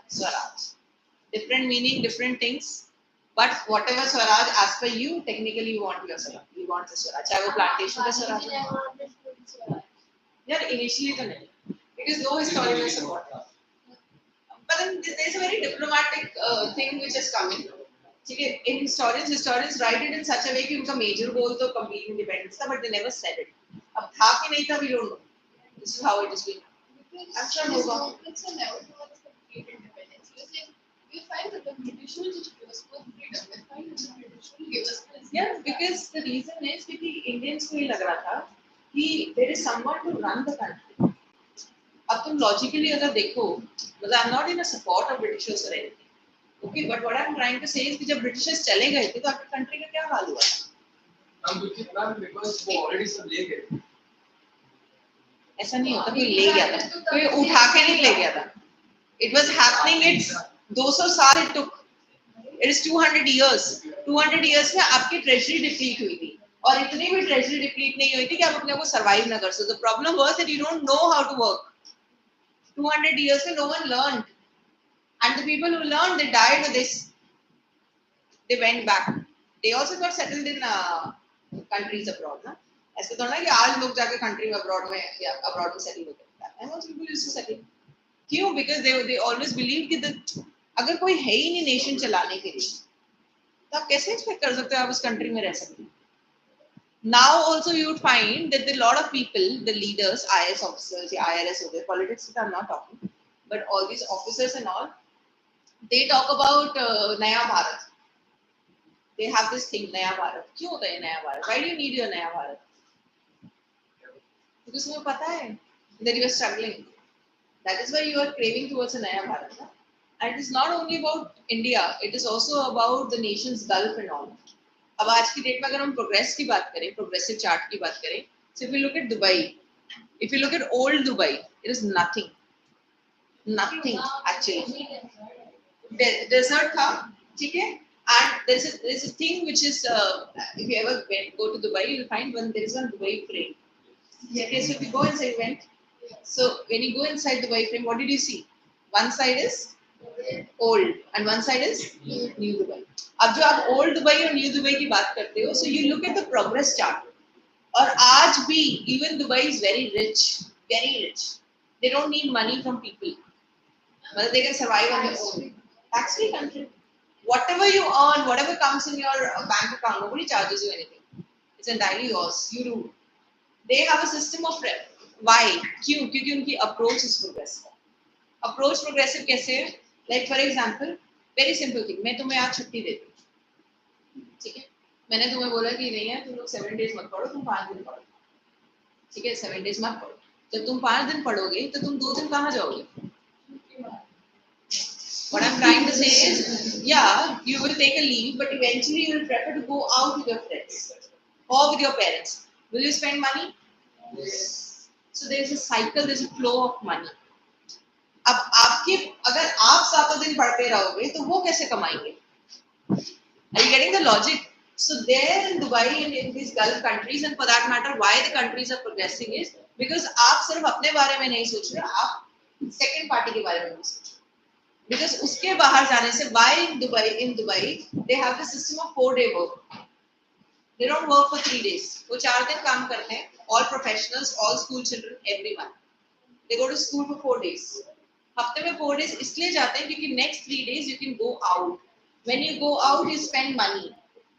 Swaraj. Different meaning, different things. But whatever Swaraj, as per you, technically you want your Swaraj. You want the Swaraj. चाहे वो plantation का Swaraj हो. Yeah, initially तो नहीं. Because no historical support. But then there is a very diplomatic thing which is coming. ठीक है, in historians write it in such a way कि उनका major goal तो complete independence था, but they never said it. अब था कि नहीं था, we don't know. This is how it is being. I'm sure होगा. Yeah, because the reason is कि Indians को ये लग रहा था कि there is someone to run the country. अब तुम logically अगर देखो, मतलब I'm not in a support of Britishers or anything. Okay, but what I'm trying to say is कि जब Britishers चले गए थे तो आपकी country का क्या हाल हुआ? Because वो already सब ले गए. ऐसा नहीं होता, कोई ले गया था, कोई उठा के नहीं ले गया था. It was happening. It's 200 साल it took. It is 200 years. 200 years में आपकी treasury deplete हुई थी और इतनी भी treasury deplete नहीं हुई थी कि आप अपने को survive ना कर सको. The problem was that you don't know how to work. 200 years में no one learned. And the people who learned, they died or they went back. They also got settled in countries abroad. ना? ऐसा तो ना कि आज लोग जाके country में abroad में settle होते हैं. And most people used to settle. क्यों? Because they always believed कि अगर कोई है ही नहीं nation चलाने के लिए, तो आप कैसे expect कर सकते हो आप उस country में रह सकते हैं? Now also you would find that a lot of people, the leaders, IS officers, IRS, politics I'm not talking, but all these officers and all, they talk about Naya Bharat. They have this thing, Naya Bharat. क्यों होता है Naya Bharat? Why do you need your Naya Bharat? Because तुम्हें पता है that you are struggling. That is why you are craving towards a नया भारत ना. And it is not only about India, it is also about the nation's Gulf and all. अब आज की date में अगर हम प्रोग्रेस की बात करें, प्रोग्रेसिव चार्ट की बात करें, so if you look at Dubai, if you look at old Dubai, it is nothing actually. Desert था, ठीक है? And there's a thing which is if you ever go to Dubai, you'll find there is one Dubai frame. Okay, so if you go inside, so when you go inside Dubai frame, what did you see? One side is old and one side is new Dubai. अब जो आप old Dubai और new Dubai की बात करते हो, so you look at the progress chart. और आज भी even Dubai is very rich. They don't need money from people. Well, they can survive on their own. Tax-free country. Whatever you earn, whatever comes in your bank account, nobody charges you anything. It's entirely yours. You do. They have a system of why? क्यों? क्योंकि उनकी approach is progressive. Approach progressive कैसे है? Like for example, very simple thing. मैं तुम्हें आज छुट्टी देती हूँ, ठीक है? मैंने तुम्हें बोला कि नहीं है, तुम लोग 7 days मत पढ़ो, तुम 5 दिन पढ़ो, ठीक है? 7 days मत पढ़ो. जब तुम 5 दिन पढ़ोगे, तो तुम 2 दिन कहाँ जाओगे? What I'm trying to say is, yeah, you will take a leave, but eventually you will prefer to go out with your friends or with your parents. Will you spend money? Yes. So there is a cycle, there is a flow of money. अब आपके अगर आप 7 दिन पढ़ते रहोगे तो वो कैसे कमाएंगे? Are you getting the logic? So there in Dubai and in these Gulf countries, and for that matter, why the countries are progressing is because आप सिर्फ अपने बारे में नहीं सोच रहे, आप second party के बारे में भी सोच रहे. Because उसके बाहर जाने से, why in Dubai they have the system of 4-day work. They don't work for 3 days. वो 4 दिन काम करते हैं. All professionals, all school children, everyone. They go to school for 4 days. हफ्ते में 4 days इसलिए जाते हैं क्योंकि next 3 days you can go out. When you go out, you spend money.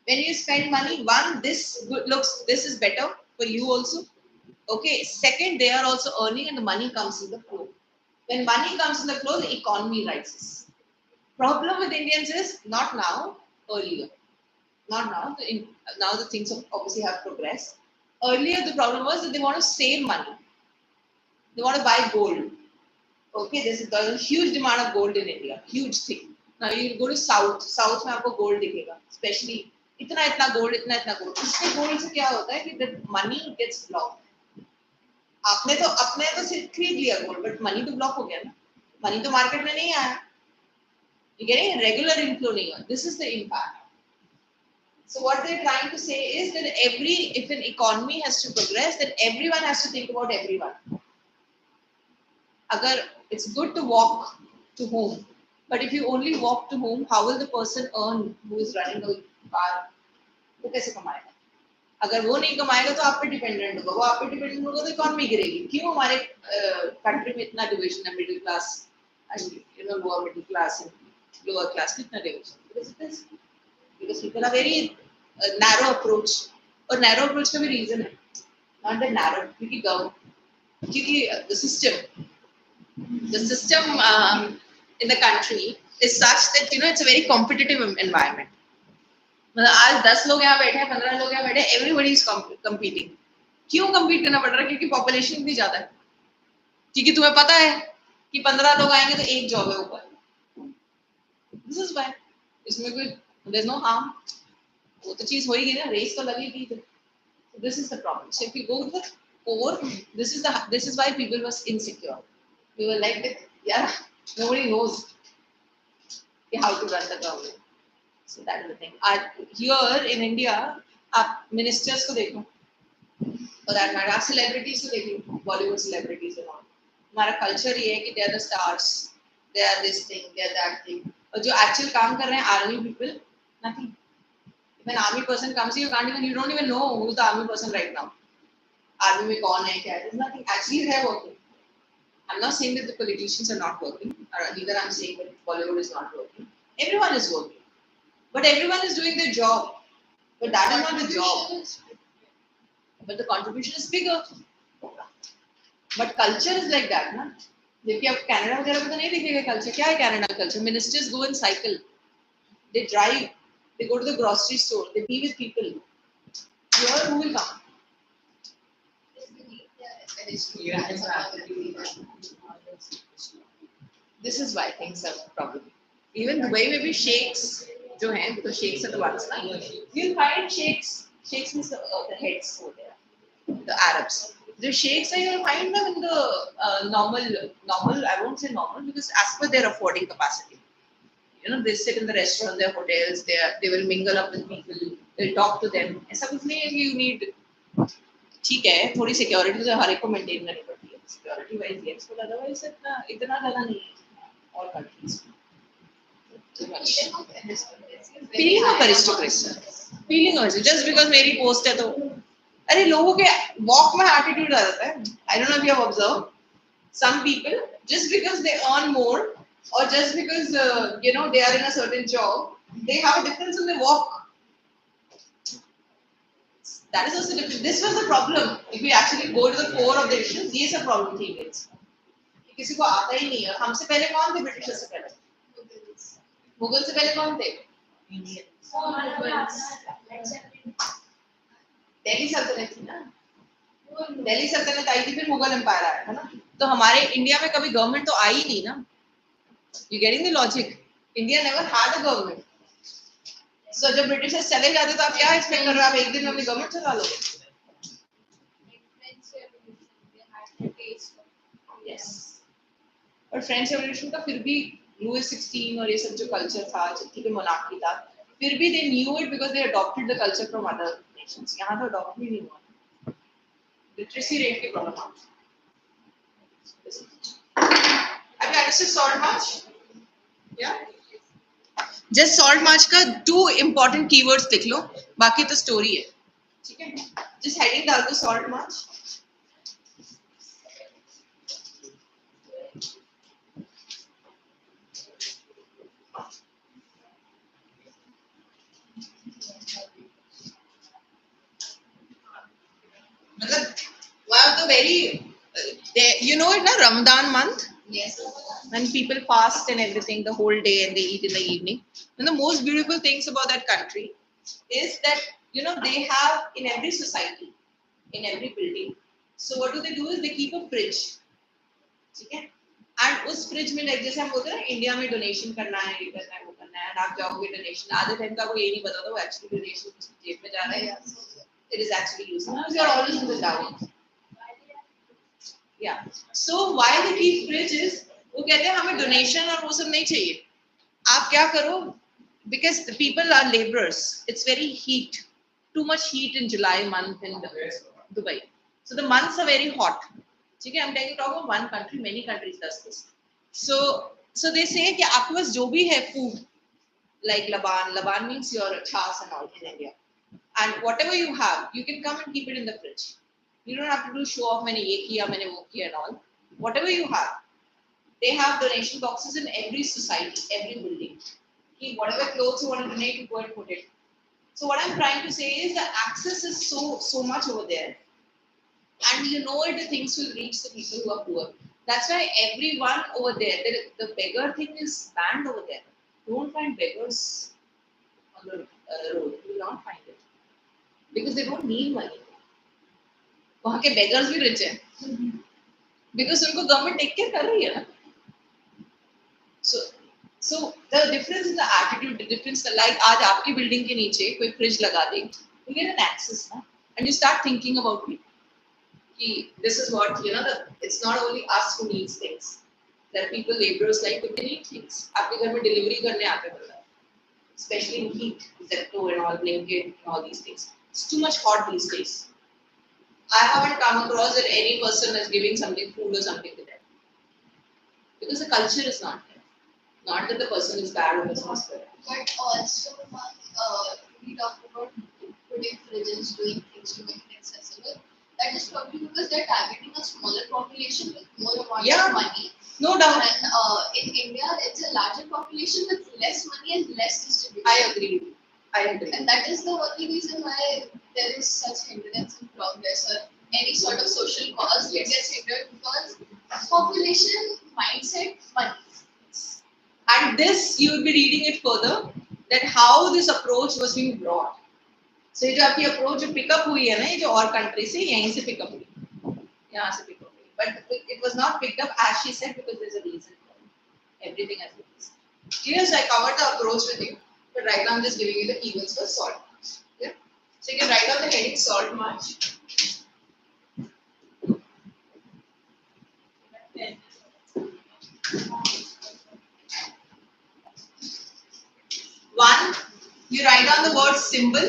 When you spend money, one, this is better for you also. Okay. Second, they are also earning and the money comes in the flow. When money comes in the flow, the economy rises. Problem with Indians is not now, earlier. Not now. Now the things obviously have progressed. Earlier, the problem was that they want to save money. They want to buy gold. Okay, there's a huge demand of gold in India. Huge thing. Now you go to South. South में आपको gold दिखेगा. Especially इतना gold. इससे gold से क्या होता है कि the money gets blocked. आपने तो सिर्फ खरीद लिया गोल्ड, बट मनी तो ब्लॉक हो गया ना. मनी तो मार्केट में नहीं आया. यू गेटिंग रेगुलर इनफ्लो नहीं हुआ. This is the impact. So what they're trying to say is that if an economy has to progress, then everyone has to think about everyone. अगर it's good to walk to home, but if you only walk to home, how will the person earn who is running a car? वो कैसे कमाएगा? अगर वो नहीं कमाएगा तो आप पे डिपेंडेंट होगा. वो आप पे डिपेंडेंट होगा तो इकोनॉमी गिरेगी. क्यों हमारे कंट्री में इतना डिवीजन है, middle class and lower middle class and lower class, कितना division? Because people are very narrow approach. और नैरो अप्रोच का भी रीजन है, नॉट द नैरो, क्योंकि the system in the country is such that it's a very competitive environment. मतलब आज 10 लोग यहाँ बैठे हैं, 15 लोग यहाँ बैठे हैं, everybody is competing. क्यों compete करना पड़ रहा है? क्योंकि population इतनी ज्यादा है. क्योंकि तुम्हें पता है कि 15 लोग आएंगे तो एक जॉब है ऊपर. This is why. इसमें कोई there's no harm. वो तो चीज होएगी ना, रेस तो लगेगी. This is the problem. So if you go with the core, this is why people was insecure. We were like that, yeah, nobody knows how to run the government. So that is the thing. Here in India, आप ministers को देखो, for that matter, आप celebrities को देखो, Bollywood celebrities and all. हमारा culture ये है कि they are the stars, they are this thing, they are that thing. और जो actual काम कर रहे हैं army people, nothing. If an army person comes, you don't even know who is the army person right now. Army में कौन है क्या है? There's nothing. Actually, they are working. I'm not saying that the politicians are not working, or neither I'm saying that Bollywood is not working. Everyone is working. But everyone is doing their job. But that is not the job. But the contribution is bigger. But culture is like that, na? जबकि अब Canada वगैरह में तो नहीं दिखेगा culture. क्या है Canada culture? Ministers go and cycle. They drive. They go to the grocery store. They be with people. Here, who will come? This is why things are problem. Even Dubai में भी sheikhs जो हैं, तो sheikhs are the ones ना. You'll find sheikhs means the heads over there, the Arabs. The sheikhs are, you'll find them in the normal. I won't say normal because as per their affording capacity. You know, they sit in the restaurant, their hotels. They will mingle up with people. They'll talk to them. ऐसा कुछ नहीं है कि you need. ठीक है, थोड़ी security तो हर एक को मेंटेन करनी पड़ती है. Security wise yes, but otherwise इतना ज़्यादा नहीं है. All countries. Feeling of aristocracy. Feeling of just because मेरी post है तो अरे लोगों के walk में attitude आ जाता है. I don't know if you have observed. Some people just because they earn more or just because you know they are in a certain job, they have a difference in their walk. That is also different. This was the problem. If we actually go to the core of the issues, ये सब problem थी मेरे. किसी को आता ही नहीं है. हमसे पहले कौन थे ब्रिटिशर्स से पहले? मुगल से पहले कौन थे? दिल्ली सल्तनत थी ना. दिल्ली सल्तनत आई थी फिर मुगल एम्पायर आया है ना. तो हमारे इंडिया में कभी गवर्नमेंट तो आई नहीं ना. You getting the logic? India never had a government. So जब ब्रिटिशर्स चले जाते तो आप क्या एक्सपेक्ट कर रहे हो? आप एक दिन में अपनी गवर्नमेंट चला लोगे? Yes. और फ्रेंच रेवोल्यूशन का फिर भी लुइस 16 और ये सब जो कल्चर था, जितनी भी मोनार्की था, फिर भी they knew it because they adopted the culture from other nations. यहाँ तो अडॉप्ट भी नहीं हुआ. लिटरेसी रेट की प्रॉब्लम आ. Have you understood salt march? Yeah. Just salt march का 2 important keywords लिख लो, बाकी तो स्टोरी है. ठीक है? Just heading डाल दो salt march. One of the very, you know it na, Ramadan month? Yes. When people fast and everything the whole day and they eat in the evening. And the most beautiful things about that country is that, you know, they have in every society, in every building. So what do? Is they keep a fridge. Okay? And उस fridge में like जैसे हम बोलते हैं ना India में donation करना है, ये करना है, वो करना है, and आप जाओगे डोनेशन आधे टाइम का आपको ये नहीं पता था वो एक्चुअली डोनेशन जेब में जा रहा है. It is actually useful because you are always in the doubt. Yeah. So why they keep fridges? वो कहते हैं हमें डोनेशन और वो सब नहीं चाहिए. आप क्या करो? Because the people are laborers. It's very heat. Too much heat in July month in Dubai. So the months are very hot. Okay, I'm taking talk about one country. Many countries does this. So they say कि आपके पास जो भी है food, like laban means your chas and all in India. And whatever you have, you can come and keep it in the fridge. You don't have to do show off मैंने ये किया, मैंने वो किया and all. Whatever you have, they have donation boxes in every society, every building. Okay, whatever clothes you want to donate, you go and put it. So what I'm trying to say is the access is so much over there, and you know it, the things will reach the people who are poor. That's why everyone over there, the beggar thing is banned over there. You won't find beggars on the road. You will not find it because they don't need money. वहाँ के beggars भी rich हैं, because उनको government take care कर रही है ना. So the difference in the attitude, the difference like आज आपकी building के नीचे कोई fridge लगा दे, you get an access ना, and you start thinking about it. कि this is what you know. It's not only us who needs things. There are people, laborers like they need things. आपके घर में delivery करने आते हैं, especially in heat, Zepto and all, blanket and all these things. It's too much hot these days. I haven't come across that any person is giving something, food or something to them. Because the culture is not there. Not that the person is bad or misunderstood. But also, we talk about putting fridges, doing things to make it accessible. That is probably because they're targeting a smaller population with more amount of money. No doubt. And in India, it's a larger population with less money and less distribution. I agree. And that is the only reason why there is such hindrance in progress or any sort of social cause that gets hindered because population, mindset, money. And this, you will be reading it further, that how this approach was being brought. So ये जो आपकी approach जो pick up हुई है ना, ये जो और country से यहीं से pick up हुई, यहाँ से pick up. but it was not picked up as she said because there's a reason for it. Everything has a reason. Clear? So I covered the approach with you, but right now I'm just giving you the keywords for salt march. Yeah. So you can write down the heading salt march. One, you write down the word symbol.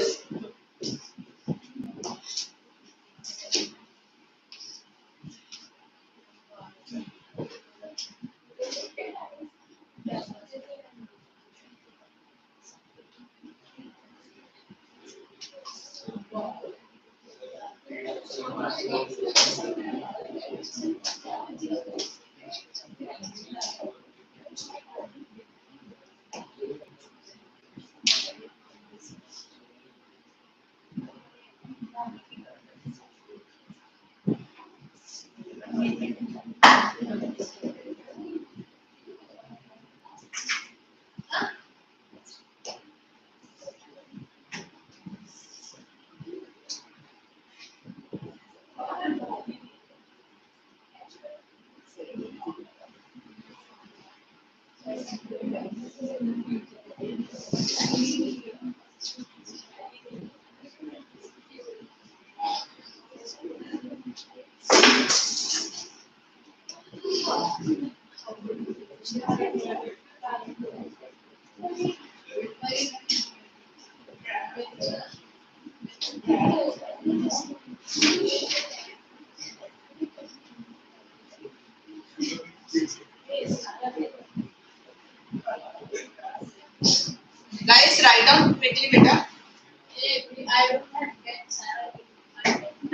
Guys, write down quickly, beta. I don't have pens.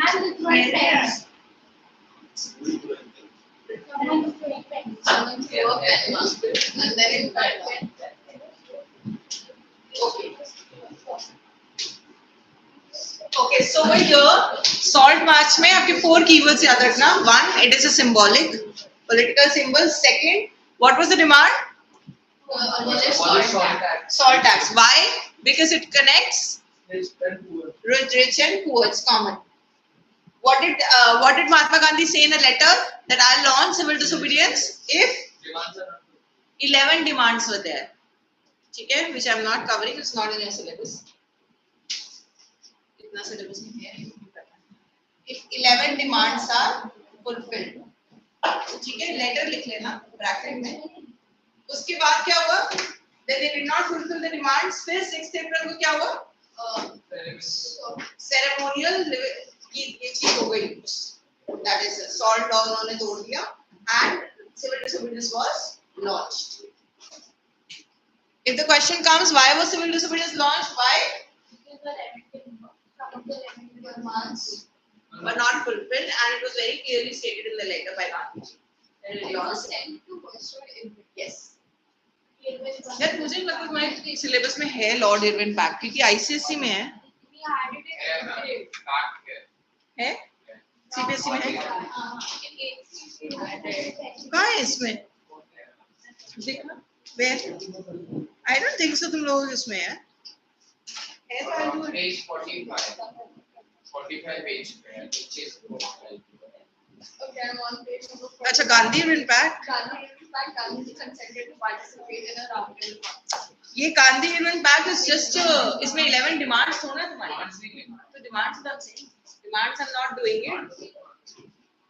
I'm with my pens. And then in pen. Okay. Okay, so over here, salt march में आपके 4 keywords याद रखना. One, it is a symbolic, political symbol. Second, what was the demand? Salt tax. Why? Because it connects rich and poor. It's common. What did Mahatma Gandhi say in a letter? That I'll launch civil disobedience if 11 demands were there. Okay, which I'm not covering. It's not in your syllabus. इतना syllabus में है. If 11 demands are fulfilled. ठीक है, letter लिख लेना bracket में. उसके बाद क्या हुआ? Then they did not fulfill the demands. फिर 6th April को क्या हुआ? Ceremonial की ये चीज हो गई. That is salt law उन्होंने तोड़ दिया and civil disobedience was launched. If the question comes, why was civil disobedience launched? Why? Were not fulfilled, and it was very clearly stated in the letter by Gandhi. It was sent to Western. Yes. यार मुझे लगता है तुम्हारे syllabus में है Lord Irwin pact क्योंकि ICSE में है. है? सीबीएसई में है? कहाँ है इसमें? देखना. Where? I don't think so. तुम लोग इसमें है? है तो I do it. Page 45 page पे which is Okay, I'm on page number 4. अच्छा Gandhi Irwin pact. Gandhi consented to participate in a roundtable. ये Gandhi Irwin pact is just इसमें 11 demands हो ना तुम्हारे. तो demands I'm saying. Demands I'm not doing it.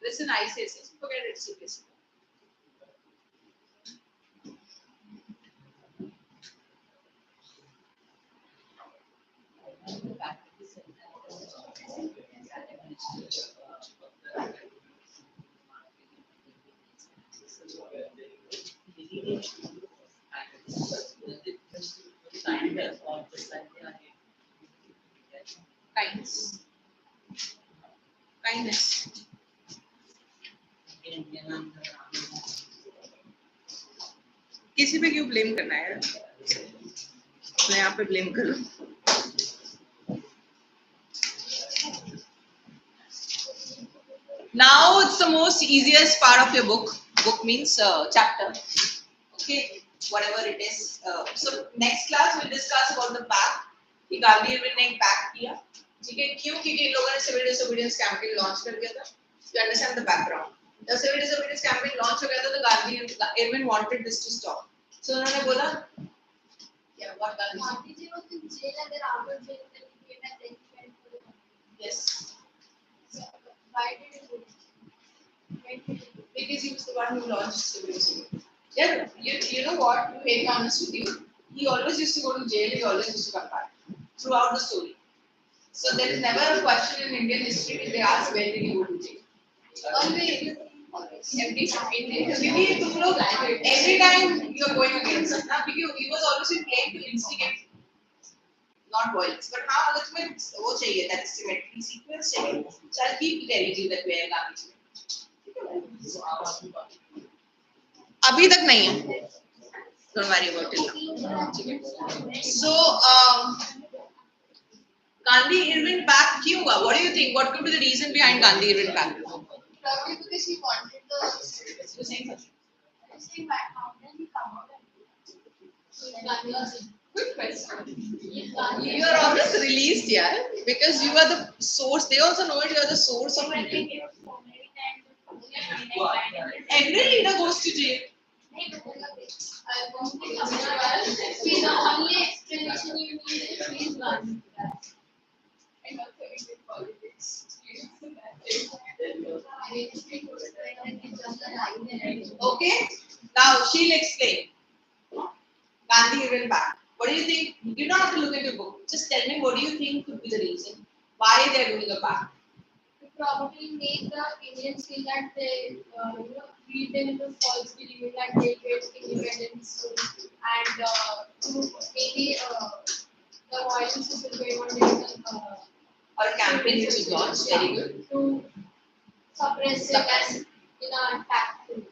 Listen, ICSE. Forget it. CBSE. Kindness. किसी पे क्यों ब्लेम करना है? मैं यहाँ पे ब्लेम करूँ. Now it's the most easiest part of your book. Book means chapter. Okay, whatever it is. So next class we'll discuss about the pact. कि गांधी इरविन ने एक पैक्ट किया. ठीक है, क्यों? क्योंकि इन लोगों ने सिविल डिसोबीडियंस कैंपेन लॉन्च कर दिया था. You understand the background. The civil disobedience campaign launch हो गया था तो Gandhi Irwin wanted this to stop. So उन्होंने बोला yeah, what Gandhi ji was in jail and then after jail then he came and then he went for the yes, so, why did he do it? When did he do it? because he was the one who launched civil disobedience. Yeah, you know what? To be very honest with you, he always used to go to jail. He always used to come back throughout the story. So there is never a question in Indian history when they ask when did he go to jail. Always. Every तुम लोग every time you are going against it ना because he was always in claim to instigate not violence but हाँ अगर तुम्हें वो चाहिए that is symmetry sequence चाहिए so I'll keep telling you that where Gandhi अभी तक नहीं है don't worry about it so Gandhi Irwin back क्यों हुआ what do you think what could be the reason behind Gandhi Irwin back Probably because he wanted the same back. How did he come out and Gandhi was good question Gandhi you are always released yeah because you are the source they also know it you are the source of people every leader goes to jail the only explanation you need is please Gandhi. And also Indian politics. okay now she'll explain Gandhi Irwin back what do you think you don't have to look at your book just tell me what do you think could be the reason why they are doing a back To probably make the Indians feel that they, lead them into false believing that they get independence and to maybe the violence which is going on there or a campaign which is launched very good to suppress it and in a tactful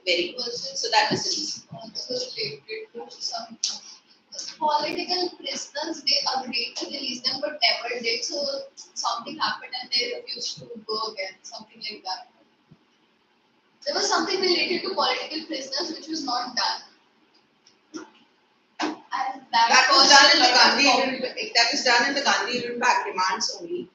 very good so that is the reason also related to some political prisoners. They agreed to release them but never did. So something happened and they refused to go again. Something like that. There was something related to political prisoners which was not done. And that was done in the Gandhi Irwin that is done in the Gandhi Irwin back demands only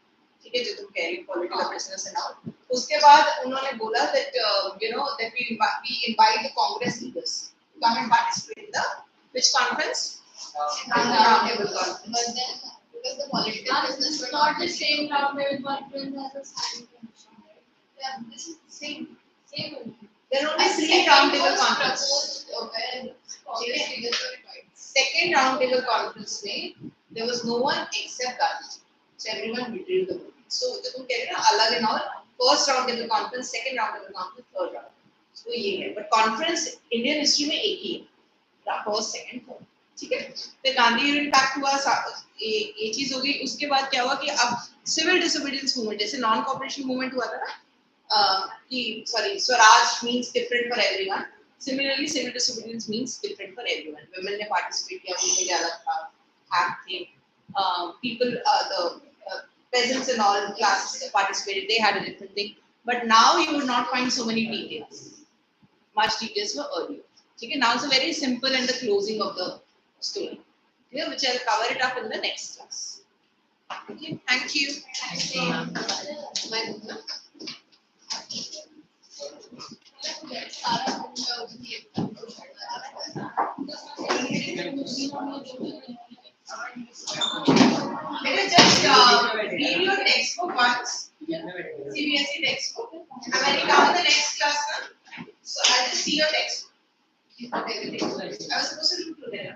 ठीक है जो तुम कह रही हो political prisoners and all उसके बाद उन्होंने बोला that that we invite the Congress leaders to come and participate in the which conference roundtable conference but then because the political prisoners were not the same roundtable conference as a standing commission, right? Yeah, this is the same only. there are only A 3 second roundtable was conferences proposed where Congress leaders were invited. second roundtable conference में there was no one except Gandhi so everyone withdrew the vote so जो तुम कह रहे हो ना अलग and all first roundtable conference second roundtable conference third round so ये है but conference Indian history में एक ही है first second third ठीक है फिर गांधी इरविन पैक्ट हुआ ये चीज हो गई उसके बाद क्या हुआ कि अब सिविल डिसोबीडियंस मूवमेंट जैसे नॉन कॉपरेशन मूवमेंट हुआ था ना कि sorry swaraj means different for everyone similarly civil disobedience means different for everyone women ने पार्टिसिपेट किया उनके लिए अलग था एक्ट थे people the peasants and all classes participated they had a different thing but now you would not find so many details much details were earlier okay now it's a very simple and the closing of the story clear which I'll cover it up in the next class okay thank you just read your textbook once CBSE textbook and when you come in the next class so I'll just see your textbook I was supposed to do today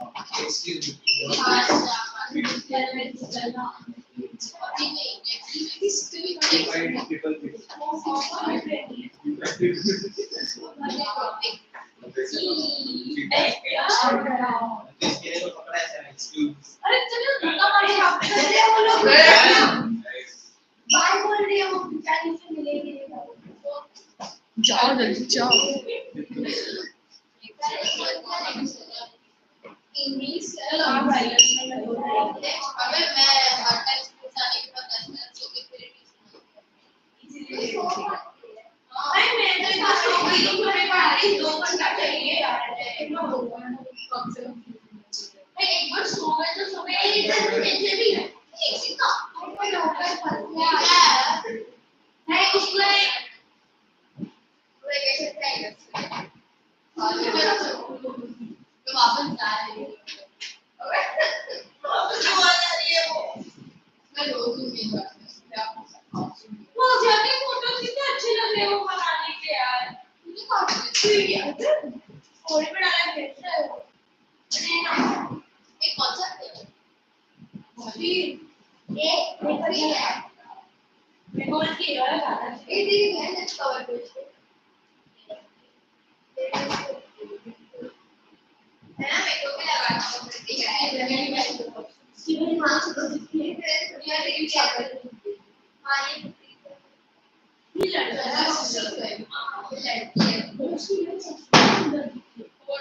Excuse me. जाओ जल्दी जाओ English अबे मैं हर time school जाने के बाद 10 minute सो के फिर ट्यूशन भाई मैं तो इतना सो गई हूं मैं पढ़ा रही 2 घंटा चाहिए यार कम से कम मैं एक बार सो गए तो सो गए इधर नीचे भी है किसी का कोई होगा है उसमें कैसे चाहिए और मेरा तो वापस जा रही है वापस क्यों आ रही है वो मैं रोज नहीं करती वो जाके फोटो कितने अच्छे लग रहे हैं वो बनाने के यार मुझे काफी अच्छी यार स्टोरी पे डाला है अरे ना एक कॉन्सेप्ट है ये फ्री है मैं बोल के यार गाना ये तेरी बहन है कवर पेज पे है ना मेरे को भी लगाना पड़ती है मेरी बहन को सीधी मां से तो दिखती है यार लेकिन क्या करें हां ये लड़का है ये लड़की है उसकी वजह से सुंदर दिखती है और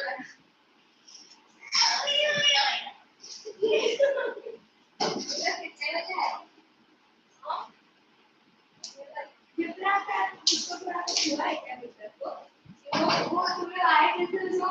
इसको थोड़ा छुआ है क्या बेटा को वो तुम्हें आए थे तो